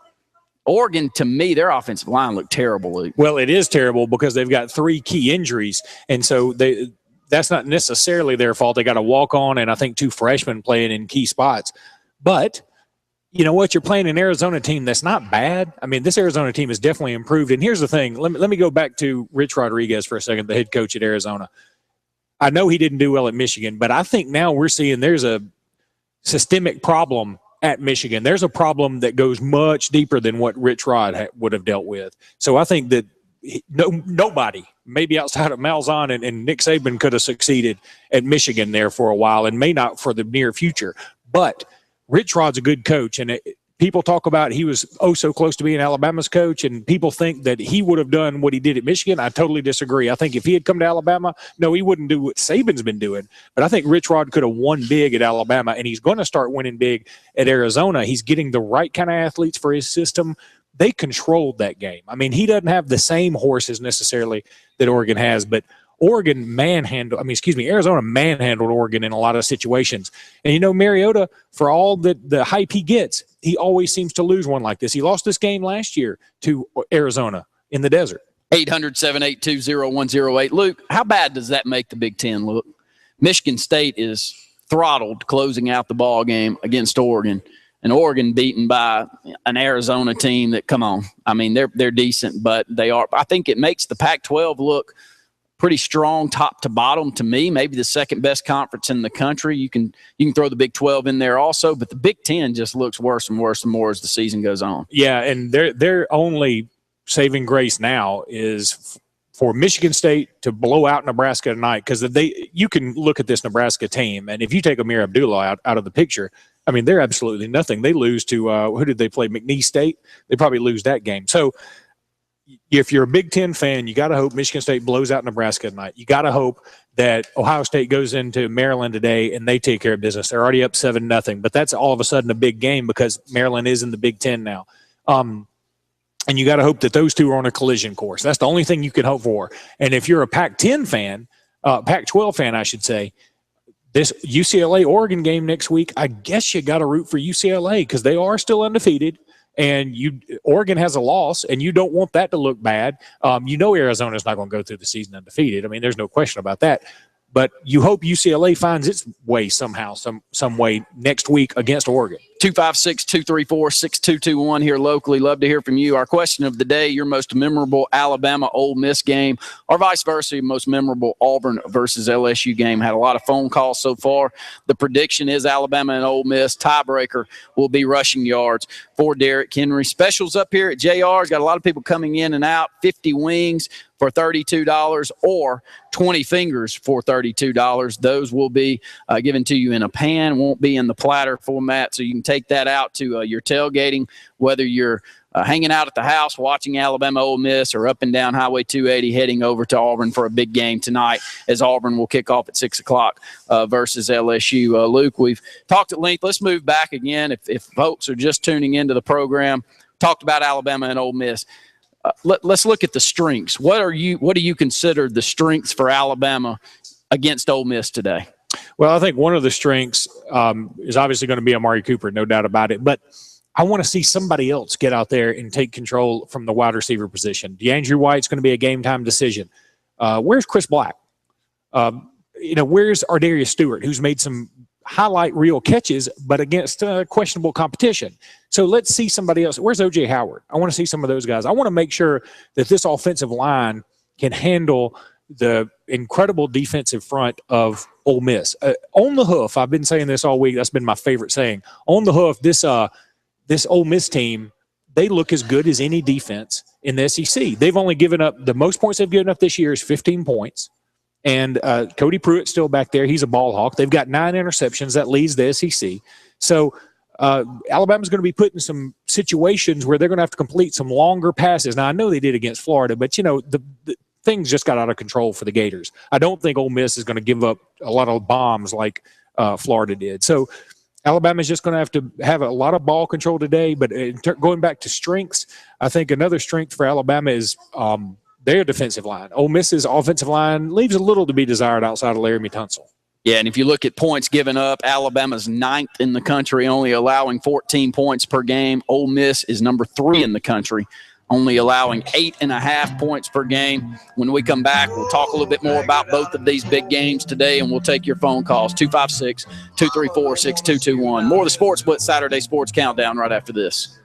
Oregon, to me, their offensive line looked terrible, Luke. Well, it is terrible because they've got 3 key injuries, and so that's not necessarily their fault. They got a walk-on and I think 2 freshmen playing in key spots. But you know what? You're playing an Arizona team that's not bad. I mean, this Arizona team has definitely improved. And here's the thing. Let me go back to Rich Rodriguez for a second, the head coach at Arizona. I know he didn't do well at Michigan, but I think now we're seeing there's a systemic problem at Michigan. There's a problem that goes much deeper than what Rich Rod would have dealt with. So I think that nobody, maybe outside of Malzahn and Nick Saban, could have succeeded at Michigan there for a while and may not for the near future. But Rich Rod's a good coach, and people talk about he was so close to being Alabama's coach, and people think that he would have done what he did at Michigan. I totally disagree. I think if he had come to Alabama, no, he wouldn't do what Saban's been doing. But I think Rich Rod could have won big at Alabama, and he's going to start winning big at Arizona. He's getting the right kind of athletes for his system. They controlled that game. I mean, he doesn't have the same horses necessarily that Oregon has, but Arizona manhandled Oregon in a lot of situations. And, you know, Mariota, for all the hype he gets, he always seems to lose one like this. He lost this game last year to Arizona in the desert. 800-782-0108. Luke, how bad does that make the Big Ten look? Michigan State is throttled closing out the ball game against Oregon, and Oregon beaten by an Arizona team that, come on, I mean, they're decent, but they are. I think it makes the Pac-12 look pretty strong top to bottom to me, maybe the second best conference in the country. You can throw the Big 12 in there also, but the Big 10 just looks worse and worse and more as the season goes on. Yeah, and their only saving grace now is for Michigan State to blow out Nebraska tonight, because you can look at this Nebraska team, and if you take Amir Abdullah out of the picture, I mean, they're absolutely nothing. They lose to who did they play? McNeese State. They probably lose that game. So if you're a Big Ten fan, you got to hope Michigan State blows out Nebraska tonight. You got to hope that Ohio State goes into Maryland today and they take care of business. They're already up 7-0, but that's all of a sudden a big game because Maryland is in the Big Ten now. And you got to hope that those two are on a collision course. That's the only thing you can hope for. And if you're a Pac-10 fan, Pac-12 fan, I should say, this UCLA-Oregon game next week, I guess you got to root for UCLA because they are still undefeated. And Oregon has a loss, and you don't want that to look bad. You know Arizona's not going to go through the season undefeated. I mean, there's no question about that. But you hope UCLA finds its way somehow, some way next week against Oregon. 256-234-6221 here locally. Love to hear from you. Our question of the day, your most memorable Alabama-Ole Miss game, or vice versa, your most memorable Auburn versus LSU game. Had a lot of phone calls so far. The prediction is Alabama and Ole Miss. Tiebreaker will be rushing yards for Derrick Henry. Specials up here at JR's. Got a lot of people coming in and out. 50 wings for $32 or 20 fingers for $32. Those will be given to you in a pan, won't be in the platter format, so you can take that out to your tailgating, whether you're hanging out at the house watching Alabama Ole Miss, or up and down Highway 280 heading over to Auburn for a big game tonight, as Auburn will kick off at 6 o'clock versus LSU. Luke, we've talked at length. Let's move back again. If folks are just tuning into the program, talked about Alabama and Ole Miss. Let's look at the strengths. What do you consider the strengths for Alabama against Ole Miss today? Well, I think one of the strengths is obviously going to be Amari Cooper, no doubt about it. But I want to see somebody else get out there and take control from the wide receiver position. DeAndre White's going to be a game-time decision. Where's Chris Black? Where's Ardarius Stewart, who's made some highlight reel catches, but against questionable competition? So let's see somebody else. Where's O.J. Howard? I want to see some of those guys. I want to make sure that this offensive line can handle the incredible defensive front of Ole Miss. On the hoof, I've been saying this all week. That's been my favorite saying. On the hoof, this Ole Miss team, they look as good as any defense in the SEC. They've only given up – the most points they've given up this year is 15 points. And Cody Pruitt's still back there. He's a ball hawk. They've got 9 interceptions. That leads the SEC. So Alabama's going to be put in some situations where they're going to have to complete some longer passes. Now, I know they did against Florida, but, the things just got out of control for the Gators. I don't think Ole Miss is going to give up a lot of bombs like Florida did. So Alabama's just going to have a lot of ball control today. But going back to strengths, I think another strength for Alabama is their defensive line. Ole Miss's offensive line leaves a little to be desired outside of Laramie Tunsil. Yeah, and if you look at points given up, Alabama's 9th in the country, only allowing 14 points per game. Ole Miss is number 3 in the country, only allowing 8.5 points per game. When we come back, we'll talk a little bit more about both of these big games today, and we'll take your phone calls, 256-234-6221. More of the Sports Blitz Saturday Sports Countdown right after this.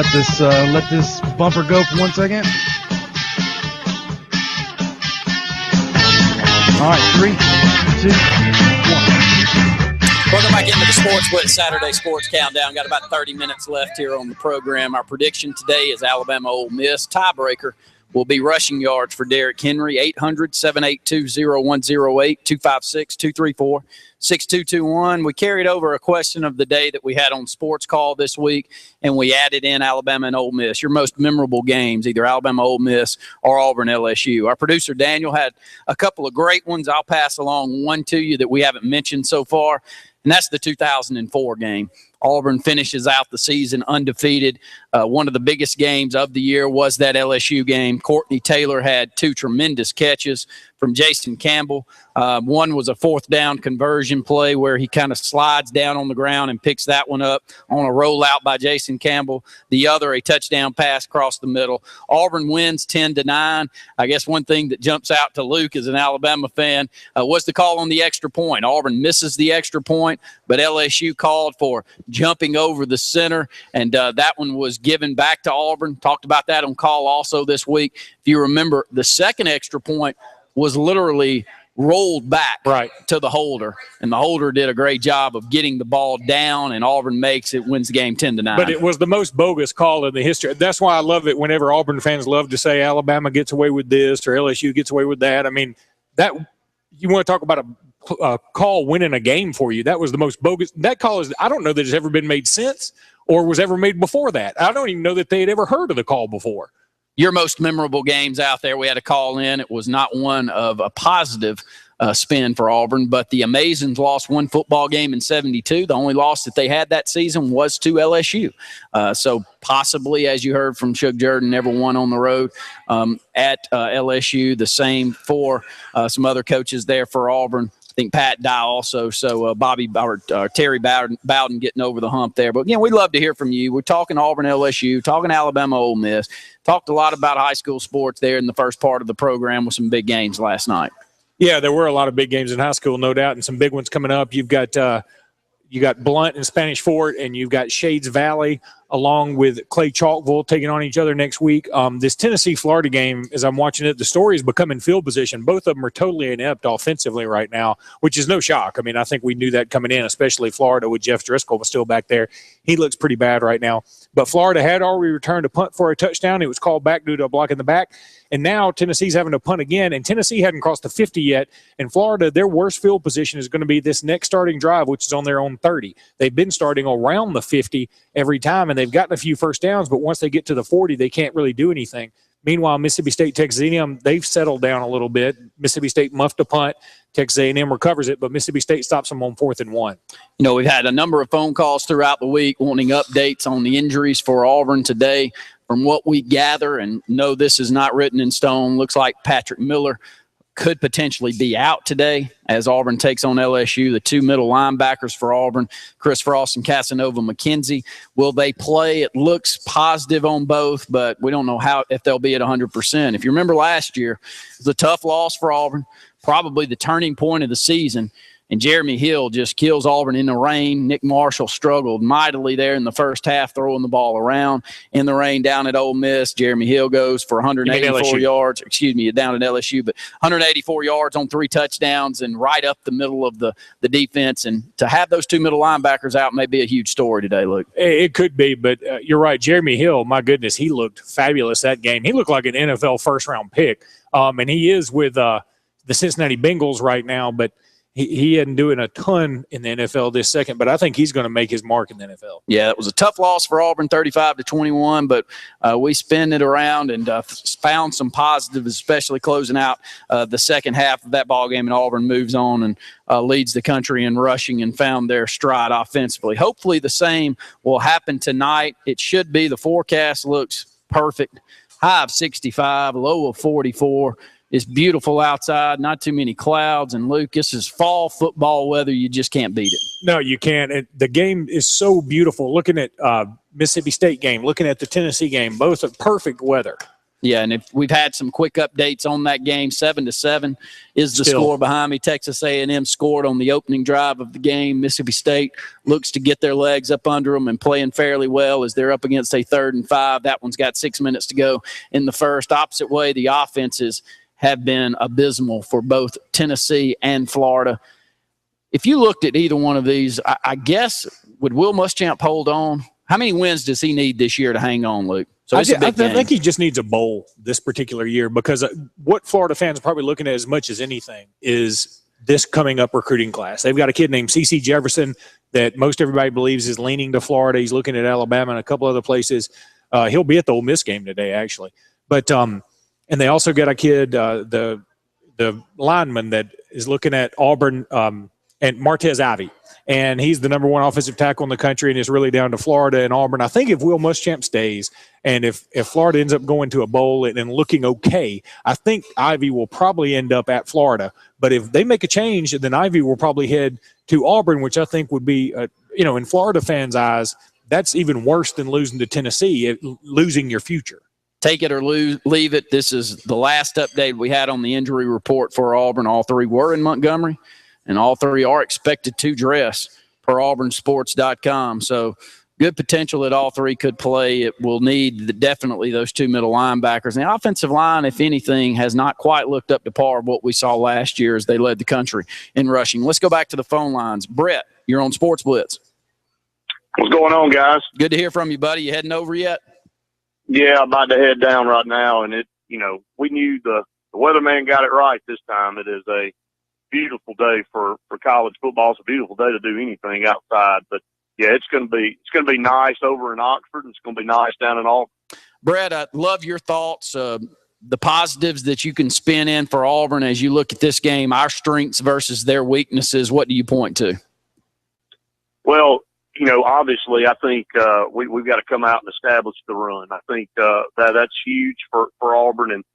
to let this bumper go for 1 second. All right, 3, 2, 1. Welcome back into the Sports Blitz Saturday Sports Countdown. Got about 30 minutes left here on the program. Our prediction today is Alabama Ole Miss. Tiebreaker will be rushing yards for Derrick Henry, 800-782-0108, 256-234-6221. We carried over a question of the day that we had on Sports Call this week, and we added in Alabama and Ole Miss, your most memorable games, either Alabama, Ole Miss, or Auburn, LSU. Our producer, Daniel, had a couple of great ones. I'll pass along one to you that we haven't mentioned so far, and that's the 2004 game. Auburn finishes out the season undefeated. One of the biggest games of the year was that LSU game. Courtney Taylor had 2 tremendous catches from Jason Campbell. One was a 4th down conversion play where he kind of slides down on the ground and picks that one up on a rollout by Jason Campbell. The other, a touchdown pass across the middle. Auburn wins 10-9. I guess one thing that jumps out to Luke as an Alabama fan was the call on the extra point. Auburn misses the extra point, but LSU called for jumping over the center, and that one was given back to Auburn. Talked about that on call also this week. If you remember, the second extra point was literally rolled back to the holder, and the holder did a great job of getting the ball down, and Auburn makes it, wins the game 10-9. But it was the most bogus call in the history. That's why I love it whenever Auburn fans love to say Alabama gets away with this or LSU gets away with that. I mean, that you want to talk about a call winning a game for you. That was the most bogus. That call is, I don't know that it's ever been made since or was ever made before that. I don't even know that they had ever heard of the call before. Your most memorable games out there, we had a call in. It was not one of a positive spin for Auburn, but the Amazons lost one football game in 72. The only loss that they had that season was to LSU. So possibly, as you heard from Shug Jordan, never won on the road at LSU. The same for some other coaches there for Auburn. I think Pat Dye also. So Terry Bowden getting over the hump there. But again, we'd love to hear from you. We're talking Auburn, LSU, talking Alabama, Ole Miss. Talked a lot about high school sports there in the first part of the program with some big games last night. Yeah, there were a lot of big games in high school, no doubt, and some big ones coming up. You've got Blunt and Spanish Fort, and you've got Shades Valley along with Clay Chalkville taking on each other next week. This Tennessee-Florida game, as I'm watching it, the story is becoming field position. Both of them are totally inept offensively right now, which is no shock. I mean, I think we knew that coming in, especially Florida with Jeff Driscoll was still back there. He looks pretty bad right now. But Florida had already returned a punt for a touchdown. It was called back due to a block in the back. And now Tennessee's having to punt again, and Tennessee hadn't crossed the 50 yet. And Florida, their worst field position is going to be this next starting drive, which is on their own 30. They've been starting around the 50 every time, and they've gotten a few first downs, but once they get to the 40, they can't really do anything. Meanwhile, Mississippi State, Texas A&M, they've settled down a little bit. Mississippi State muffed a punt. Texas A&M recovers it, but Mississippi State stops them on 4th and 1. You know, we've had a number of phone calls throughout the week wanting updates on the injuries for Auburn today. From what we gather, and know this is not written in stone, looks like Patrick Miller could potentially be out today as Auburn takes on LSU. The 2 middle linebackers for Auburn, Chris Frost and Casanova McKenzie. Will they play? It looks positive on both, but we don't know if they'll be at 100%. If you remember last year, it was a tough loss for Auburn, probably the turning point of the season. And Jeremy Hill just kills Auburn in the rain. Nick Marshall struggled mightily there in the first half, throwing the ball around in the rain down at Ole Miss. Jeremy Hill goes for 184 yards. Down at LSU, but 184 yards on 3 touchdowns and right up the middle of the defense. And to have those 2 middle linebackers out may be a huge story today, Luke. It could be, but you're right. Jeremy Hill, my goodness, he looked fabulous that game. He looked like an NFL first-round pick. And he is with the Cincinnati Bengals right now, but he isn't doing a ton in the NFL this second, but I think he's going to make his mark in the NFL. Yeah, it was a tough loss for Auburn, 35-21, but we spin it around and found some positives, especially closing out the second half of that ball game, and Auburn moves on and leads the country in rushing and found their stride offensively. Hopefully the same will happen tonight. It should be. The forecast looks perfect. High of 65, low of 44. It's beautiful outside, not too many clouds. And, Luke, this is fall football weather. You just can't beat it. No, you can't. The game is so beautiful. Looking at Mississippi State game, looking at the Tennessee game, both are perfect weather. Yeah, and if we've had some quick updates on that game, 7-7 is the score behind me. Texas A&M scored on the opening drive of the game. Mississippi State looks to get their legs up under them and playing fairly well as they're up against a 3rd and 5. That one's got 6 minutes to go in the first. Opposite way, the offenses have been abysmal for both Tennessee and Florida. If you looked at either one of these, I guess, would Will Muschamp hold on? How many wins does he need this year to hang on, Luke? So it's a big game. I think he just needs a bowl this particular year because what Florida fans are probably looking at as much as anything is this coming up recruiting class. They've got a kid named C.C. Jefferson that most everybody believes is leaning to Florida. He's looking at Alabama and a couple other places. He'll be at the Ole Miss game today, actually. But and they also got a kid, the lineman that is looking at Auburn and Martez Ivey. And he's the number 1 offensive tackle in the country, and it's really down to Florida and Auburn. I think if Will Muschamp stays and if Florida ends up going to a bowl and looking okay, I think Ivy will probably end up at Florida. But if they make a change, then Ivy will probably head to Auburn, which I think would be, in Florida fans' eyes, that's even worse than losing to Tennessee, losing your future. Take it or leave it. This is the last update we had on the injury report for Auburn. All 3 were in Montgomery. And all 3 are expected to dress per auburnsports.com. So good potential that all 3 could play. It will need definitely those 2 middle linebackers. And the offensive line, if anything, has not quite looked up to par of what we saw last year as they led the country in rushing. Let's go back to the phone lines. Brett, you're on Sports Blitz. What's going on, guys? Good to hear from you, buddy. You heading over yet? Yeah, I'm about to head down right now. And we knew the weatherman got it right this time. It is a beautiful day for college football. It's a beautiful day to do anything outside. But yeah, it's gonna be nice over in Oxford, and it's gonna be nice down in Auburn. Brett, I love your thoughts. The positives that you can spin in for Auburn as you look at this game, our strengths versus their weaknesses. What do you point to? Well, obviously, I think we've got to come out and establish the run. I think that's huge for Auburn, and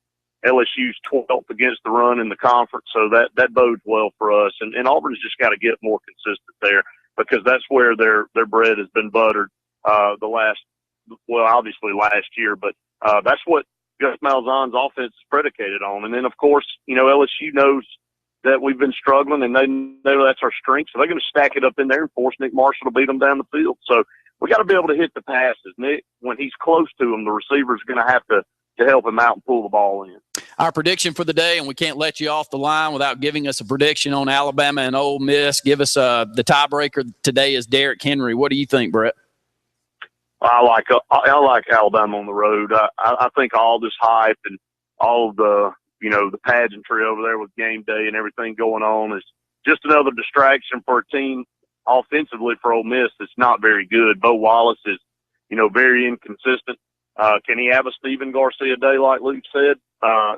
LSU's 12th against the run in the conference, so that bodes well for us. And Auburn's just got to get more consistent there because that's where their bread has been buttered obviously last year, but that's what Gus Malzahn's offense is predicated on. And then, of course, LSU knows that we've been struggling, and they know that's our strength, so they're going to stack it up in there and force Nick Marshall to beat them down the field. So we got to be able to hit the passes. Nick, when he's close to them, the receiver's going to have to help him out and pull the ball in. Our prediction for the day, and we can't let you off the line without giving us a prediction on Alabama and Ole Miss. Give us the tiebreaker today is Derrick Henry. What do you think, Brett? I like Alabama on the road. I think all this hype and all of the pageantry over there with game day and everything going on is just another distraction for a team offensively for Ole Miss that's not very good. Bo Wallace is, very inconsistent. Can he have a Steven Garcia day like Luke said?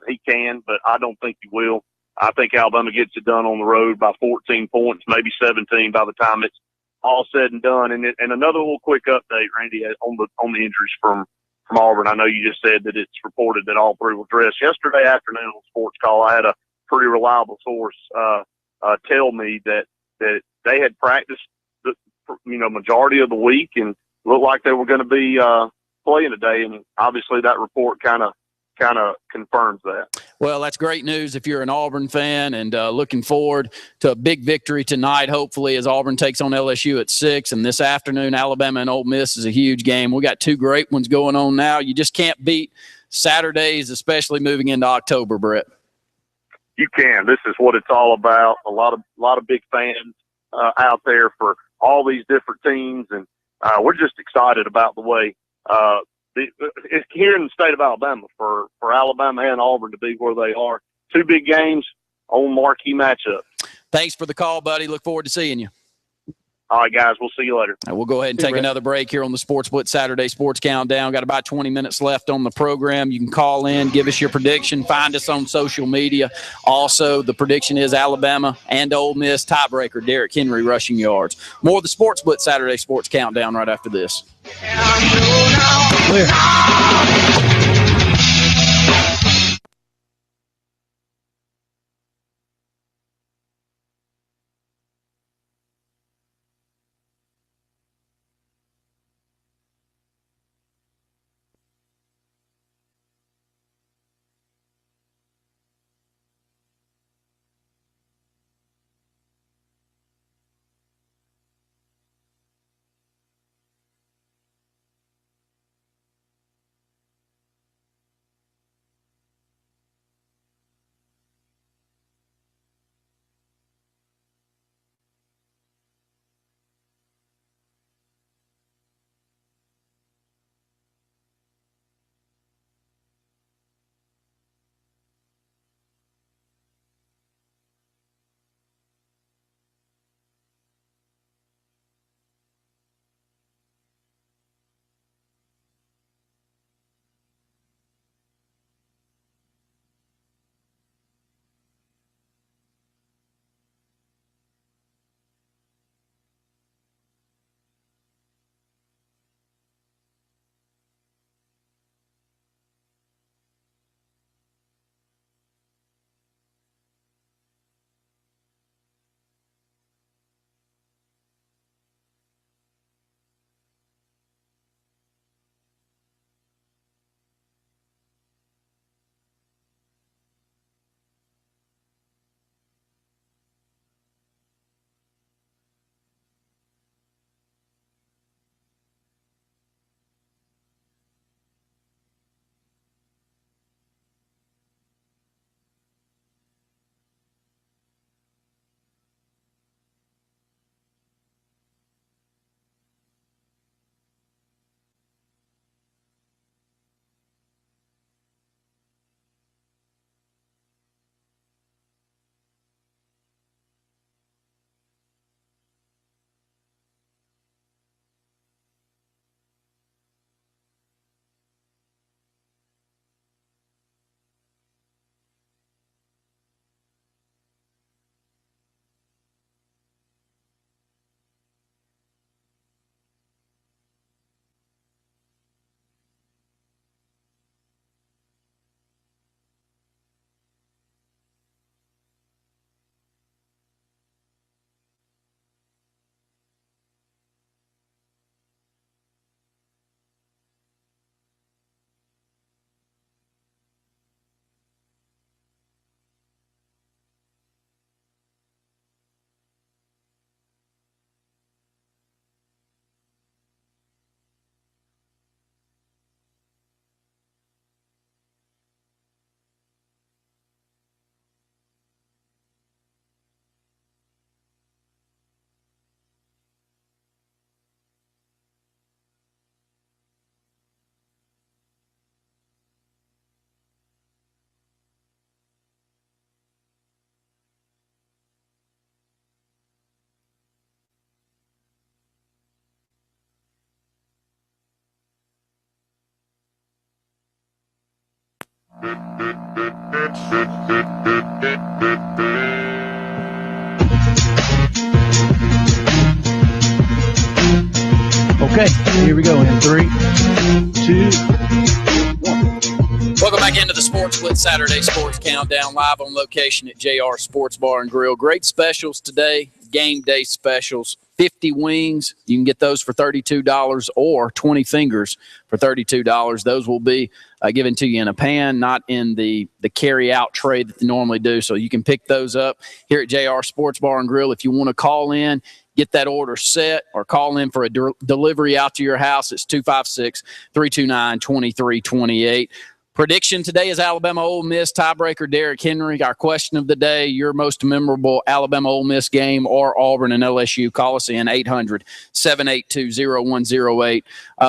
He can, but I don't think he will. I think Alabama gets it done on the road by 14 points, maybe 17 by the time it's all said and done. And another little quick update, Randy, on the injuries from Auburn. I know you just said that it's reported that all 3 will dress. Yesterday afternoon on Sports Call, I had a pretty reliable source tell me that they had practiced the majority of the week and looked like they were going to be playing today, and obviously that report kind of confirms that. Well, that's great news if you're an Auburn fan, and looking forward to a big victory tonight, hopefully, as Auburn takes on LSU at 6. And this afternoon, Alabama and Ole Miss is a huge game. We got 2 great ones going on now. You just can't beat Saturdays, especially moving into October, Brett. You can. This is what it's all about. A lot of big fans out there for all these different teams, and we're just excited about the way it's here in the state of Alabama for Alabama and Auburn to be where they are. 2 big games on marquee matchup. Thanks for the call, buddy. Look forward to seeing you. All right, guys. We'll see you later. We'll go ahead and take another break here on the Sports Blitz Saturday Sports Countdown. Got about 20 minutes left on the program. You can call in, give us your prediction, find us on social media. Also, the prediction is Alabama and Ole Miss tiebreaker, Derrick Henry rushing yards. More of the Sports Blitz Saturday Sports Countdown right after this. Okay, here we go in 3, 2, 1. Welcome back into the Sports Blitz Saturday Sports Countdown, live on location at JR Sports Bar and Grill. Great specials today, game day specials. 50 wings, you can get those for $32, or 20 fingers for $32. Those will be given to you in a pan, not in the carry-out tray that they normally do. So you can pick those up here at JR Sports Bar and Grill. If you want to call in, get that order set, or call in for a delivery out to your house, it's 256-329-2328. Prediction today is Alabama Ole Miss tiebreaker. Derrick Henry. Our question of the day: your most memorable Alabama Ole Miss game or Auburn and LSU. Call us in 800-782-0108.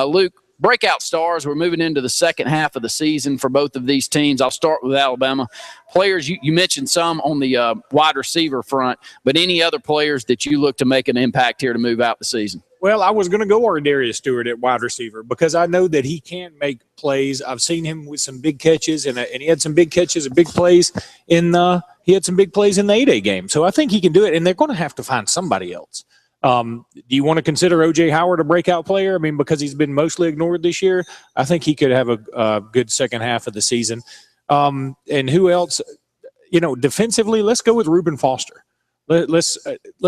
Luke, breakout stars. We're moving into the second half of the season for both of these teams. I'll start with Alabama. Players, you mentioned some on the wide receiver front, but any other players that you look to make an impact here to move out the season? Well, I was going to go Darius Stewart at wide receiver because I know that he can make plays. I've seen him with some big catches, and he had some big catches and big plays he had some big plays in the 8A game. So I think he can do it, and they're going to have to find somebody else. Do you want to consider O.J. Howard a breakout player? I mean, because he's been mostly ignored this year, I think he could have a good second half of the season. And who else? Defensively, let's go with Reuben Foster. Let's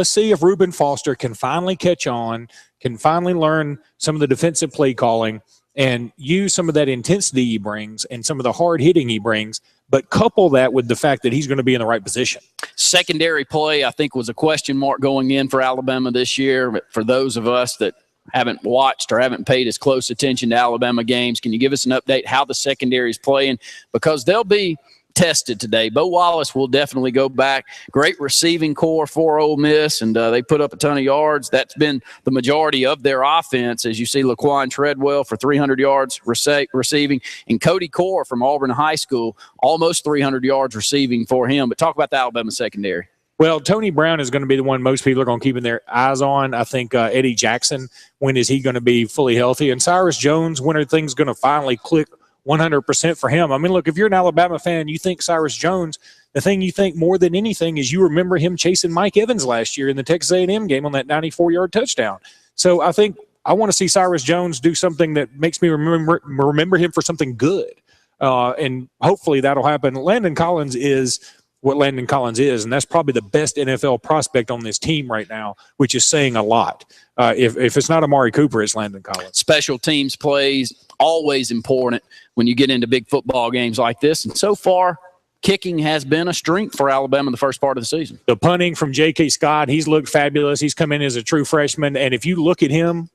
see if Reuben Foster can finally catch on, can finally learn some of the defensive play calling and use some of that intensity he brings and some of the hard hitting he brings, but couple that with the fact that he's going to be in the right position. Secondary play, I think, was a question mark going in for Alabama this year. But for those of us that haven't watched or haven't paid as close attention to Alabama games, can you give us an update how the secondary is playing? Because they'll be tested today. Bo Wallace will definitely go back. Great receiving core for Ole Miss, and they put up a ton of yards. That's been the majority of their offense, as you see Laquan Treadwell for 300 yards receiving, and Cody Core from Auburn High School, almost 300 yards receiving for him. But talk about the Alabama secondary. Well, Tony Brown is going to be the one most people are going to keep their eyes on. I think Eddie Jackson, when is he going to be fully healthy? And Cyrus Jones, when are things going to finally click 100% for him? I mean, look, if you're an Alabama fan, you think Cyrus Jones, the thing you think more than anything is you remember him chasing Mike Evans last year in the Texas A&M game on that 94-yard touchdown. So I think I want to see Cyrus Jones do something that makes me remember him for something good. And hopefully that'll happen. Landon Collins is what Landon Collins is, and that's probably the best NFL prospect on this team right now, which is saying a lot. If it's not Amari Cooper, it's Landon Collins. Special teams plays, always important when you get into big football games like this. And so far, kicking has been a strength for Alabama in the first part of the season. The punting from J.K. Scott, he's looked fabulous. He's come in as a true freshman. And if you look at him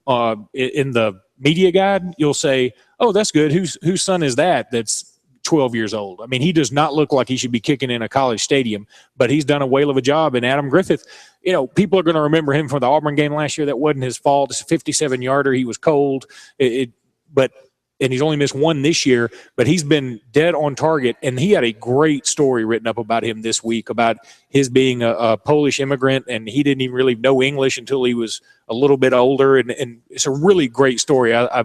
in the media guide, you'll say, oh, that's good. Whose son is that that's 12 years old? I mean, he does not look like he should be kicking in a college stadium, but he's done a whale of a job. And Adam Griffith, people are going to remember him from the Auburn game last year. That wasn't his fault. It's a 57-yarder. He was cold. And he's only missed one this year, but he's been dead on target. And he had a great story written up about him this week about his being a Polish immigrant, and he didn't even really know English until he was a little bit older. And it's a really great story. I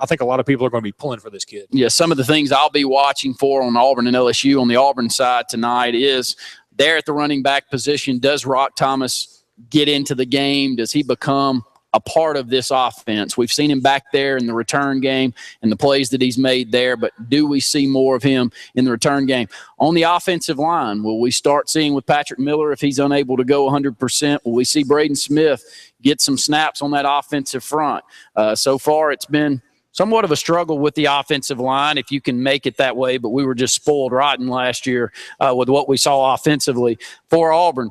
think a lot of people are going to be pulling for this kid. Yeah, some of the things I'll be watching for on Auburn and LSU on the Auburn side tonight is there at the running back position. Does Rock Thomas get into the game? Does he become a part of this offense? We've seen him back there in the return game and the plays that he's made there, but do we see more of him in the return game? On the offensive line, will we start seeing with Patrick Miller if he's unable to go 100%? Will we see Braden Smith get some snaps on that offensive front? So far, it's been somewhat of a struggle with the offensive line, if you can make it that way, but we were just spoiled rotten last year with what we saw offensively for Auburn.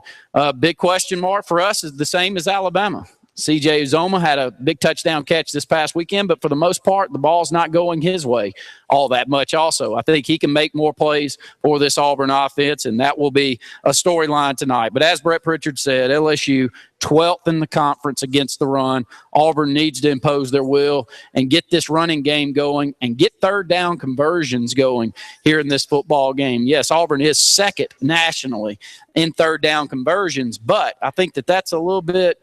Big question mark for us is the same as Alabama. C.J. Uzoma had a big touchdown catch this past weekend, but for the most part, the ball's not going his way all that much also. I think he can make more plays for this Auburn offense, and that will be a storyline tonight. But as Brett Pritchard said, LSU 12th in the conference against the run. Auburn needs to impose their will and get this running game going and get third down conversions going here in this football game. Yes, Auburn is second nationally in third down conversions, but I think that's a little bit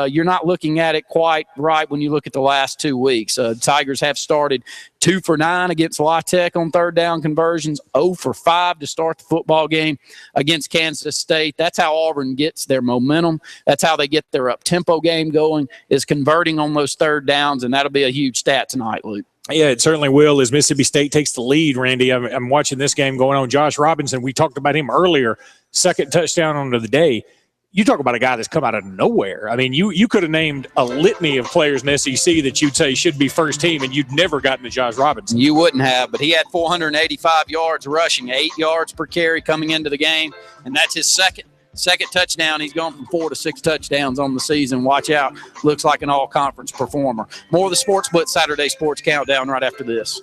you're not looking at it quite right when you look at the last 2 weeks. Tigers have started 2 for 9 against La Tech on third down conversions, 0 for 5 to start the football game against Kansas State. That's how Auburn gets their momentum. That's how they get their up-tempo game going, is converting on those third downs, and that'll be a huge stat tonight, Luke. Yeah, it certainly will as Mississippi State takes the lead, Randy. I'm watching this game going on. Josh Robinson, we talked about him earlier, second touchdown on the day. You talk about a guy that's come out of nowhere. I mean, you could have named a litany of players in the SEC that you'd say should be first team, and you'd never gotten to Josh Robinson. You wouldn't have, but he had 485 yards rushing, 8 yards per carry coming into the game, and that's his second touchdown. He's gone from 4 to 6 touchdowns on the season. Watch out. Looks like an all-conference performer. More of the Sports Blitz Saturday Sports Countdown right after this.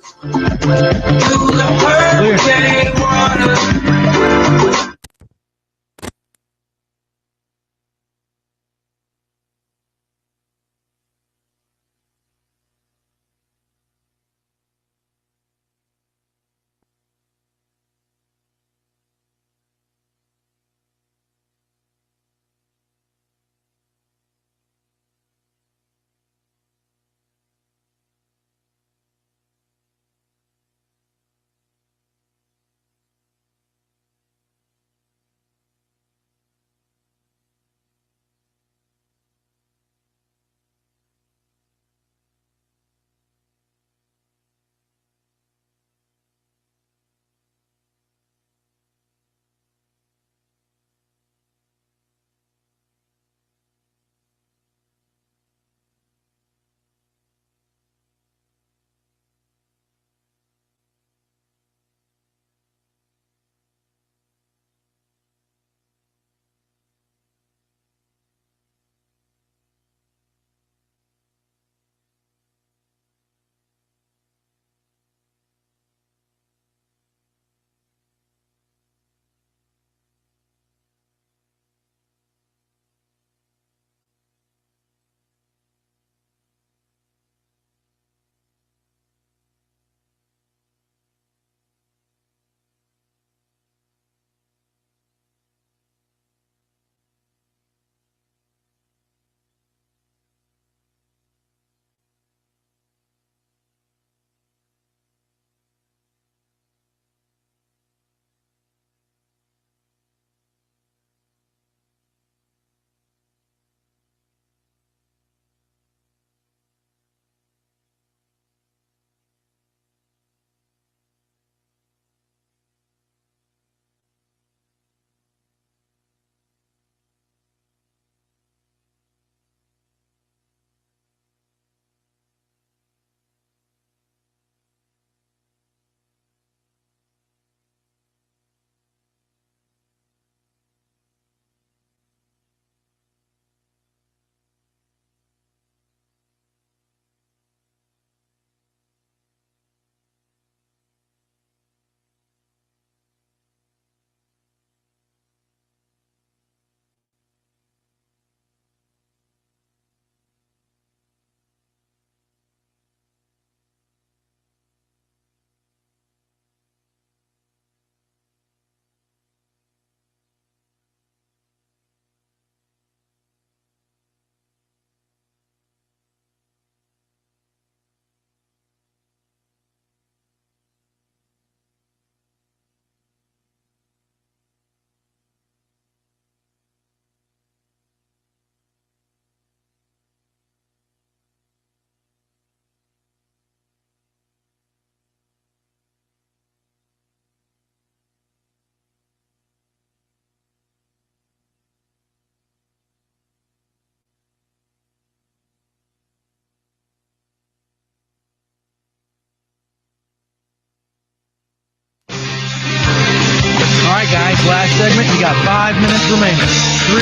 All right, guys, last segment. You got 5 minutes remaining. 3,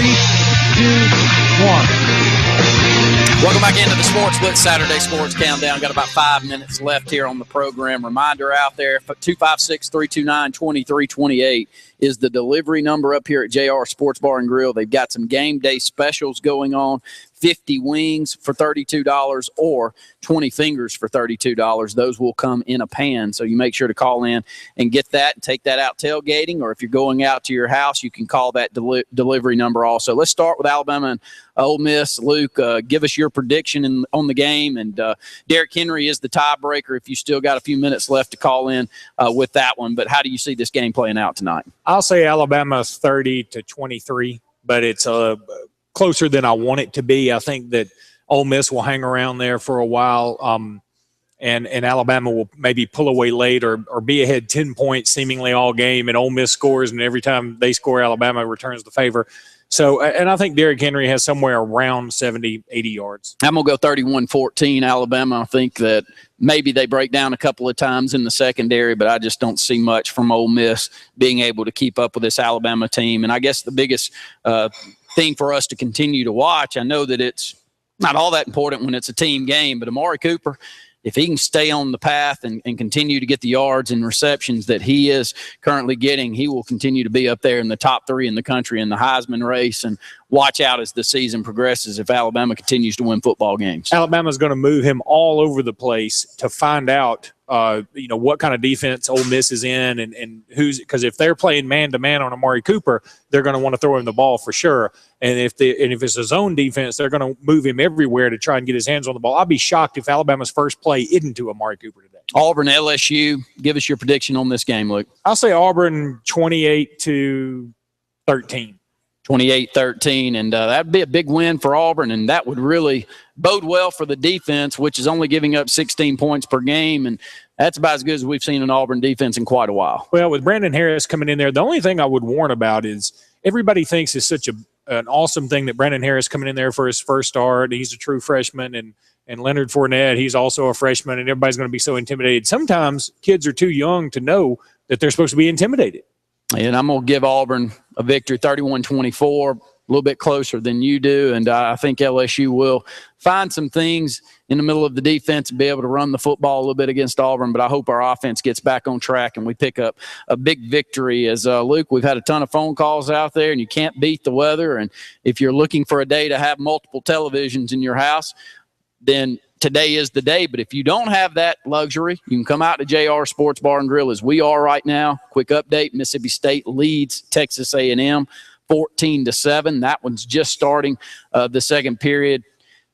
2, 1. Welcome back into the Sports Blitz Saturday Sports Countdown. Got about 5 minutes left here on the program. Reminder out there, 256-329-2328 is the delivery number up here at JR Sports Bar and Grill. They've got some game day specials going on. 50 wings for $32 or 20 fingers for $32. Those will come in a pan, so you make sure to call in and get that and take that out tailgating, or if you're going out to your house, you can call that delivery number also. Let's start with Alabama and Ole Miss. Luke, give us your your prediction on the game? And Derrick Henry is the tiebreaker if you still got a few minutes left to call in with that one. But how do you see this game playing out tonight? I'll say Alabama 30-23, but it's closer than I want it to be. I think that Ole Miss will hang around there for a while, and Alabama will maybe pull away late or be ahead 10 points seemingly all game, and Ole Miss scores, and every time they score, Alabama returns the favor. So, and I think Derrick Henry has somewhere around 70, 80 yards. I'm going to go 31-14 Alabama. I think that maybe they break down a couple of times in the secondary, but I just don't see much from Ole Miss being able to keep up with this Alabama team. And I guess the biggest thing for us to continue to watch, I know that it's not all that important when it's a team game, but Amari Cooper, if he can stay on the path and continue to get the yards and receptions that he is currently getting, he will continue to be up there in the top 3 in the country in the Heisman race. And watch out as the season progresses if Alabama continues to win football games. Alabama's going to move him all over the place to find out, what kind of defense Ole Miss is in and who's – because if they're playing man-to-man on Amari Cooper, they're going to want to throw him the ball for sure. And if it's a zone defense, they're going to move him everywhere to try and get his hands on the ball. I'd be shocked if Alabama's first play isn't to Amari Cooper today. Auburn, LSU, give us your prediction on this game, Luke. I'll say Auburn 28-13. 28-13, and that'd be a big win for Auburn, and that would really bode well for the defense, which is only giving up 16 points per game, and that's about as good as we've seen an Auburn defense in quite a while. Well, with Brandon Harris coming in there, the only thing I would warn about is everybody thinks it's such an awesome thing that Brandon Harris coming in there for his first start. He's a true freshman, and Leonard Fournette, he's also a freshman, and everybody's going to be so intimidated. Sometimes kids are too young to know that they're supposed to be intimidated. And I'm going to give Auburn a victory, 31-24, a little bit closer than you do. And I think LSU will find some things in the middle of the defense and be able to run the football a little bit against Auburn. But I hope our offense gets back on track and we pick up a big victory. As Luke, we've had a ton of phone calls out there, and you can't beat the weather. And if you're looking for a day to have multiple televisions in your house, then today is the day. But if you don't have that luxury, you can come out to JR Sports Bar and Grill as we are right now. Quick update, Mississippi State leads Texas A&M 14-7. That one's just starting the second period.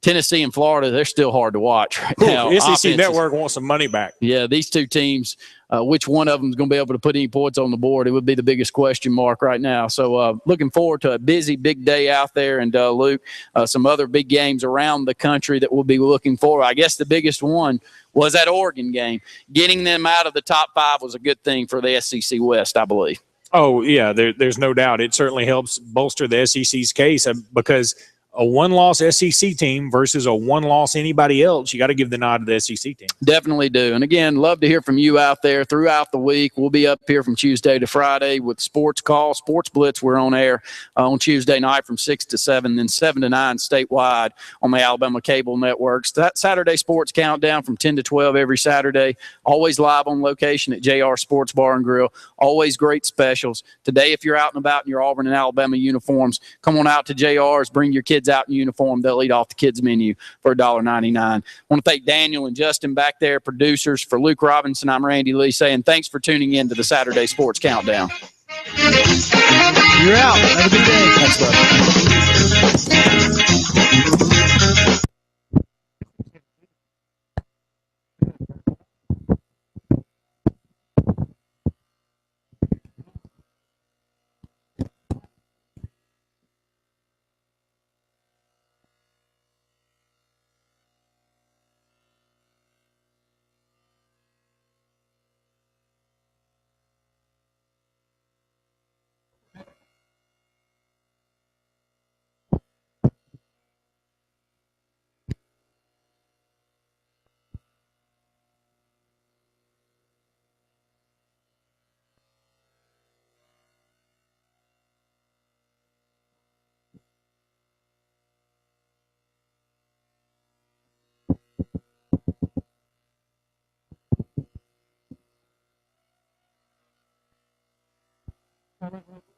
Tennessee and Florida, they're still hard to watch right now. SEC Network wants some money back. Yeah, these two teams, which one of them is going to be able to put any points on the board? It would be the biggest question mark right now. So looking forward to a busy, big day out there. And, Luke, some other big games around the country that we'll be looking for. I guess the biggest one was that Oregon game. Getting them out of the top 5 was a good thing for the SEC West, I believe. Oh, yeah, there's no doubt. It certainly helps bolster the SEC's case because – a one-loss SEC team versus a one-loss anybody else, you got to give the nod to the SEC team. Definitely do. And, again, love to hear from you out there throughout the week. We'll be up here from Tuesday to Friday with Sports Call, Sports Blitz. We're on air on Tuesday night from 6 to 7, then 7 to 9 statewide on the Alabama cable networks. That Saturday Sports Countdown from 10 to 12 every Saturday, always live on location at JR Sports Bar and Grill. Always great specials. Today, if you're out and about in your Auburn and Alabama uniforms, come on out to JR's, bring your kids out in uniform. They'll eat off the kids menu for $1.99. I want to thank Daniel and Justin back there, producers. For Luke Robinson, I'm Randy Lee saying thanks for tuning in to the Saturday Sports Countdown. You're out. Have a good day. Thanks, bud. Mm-hmm.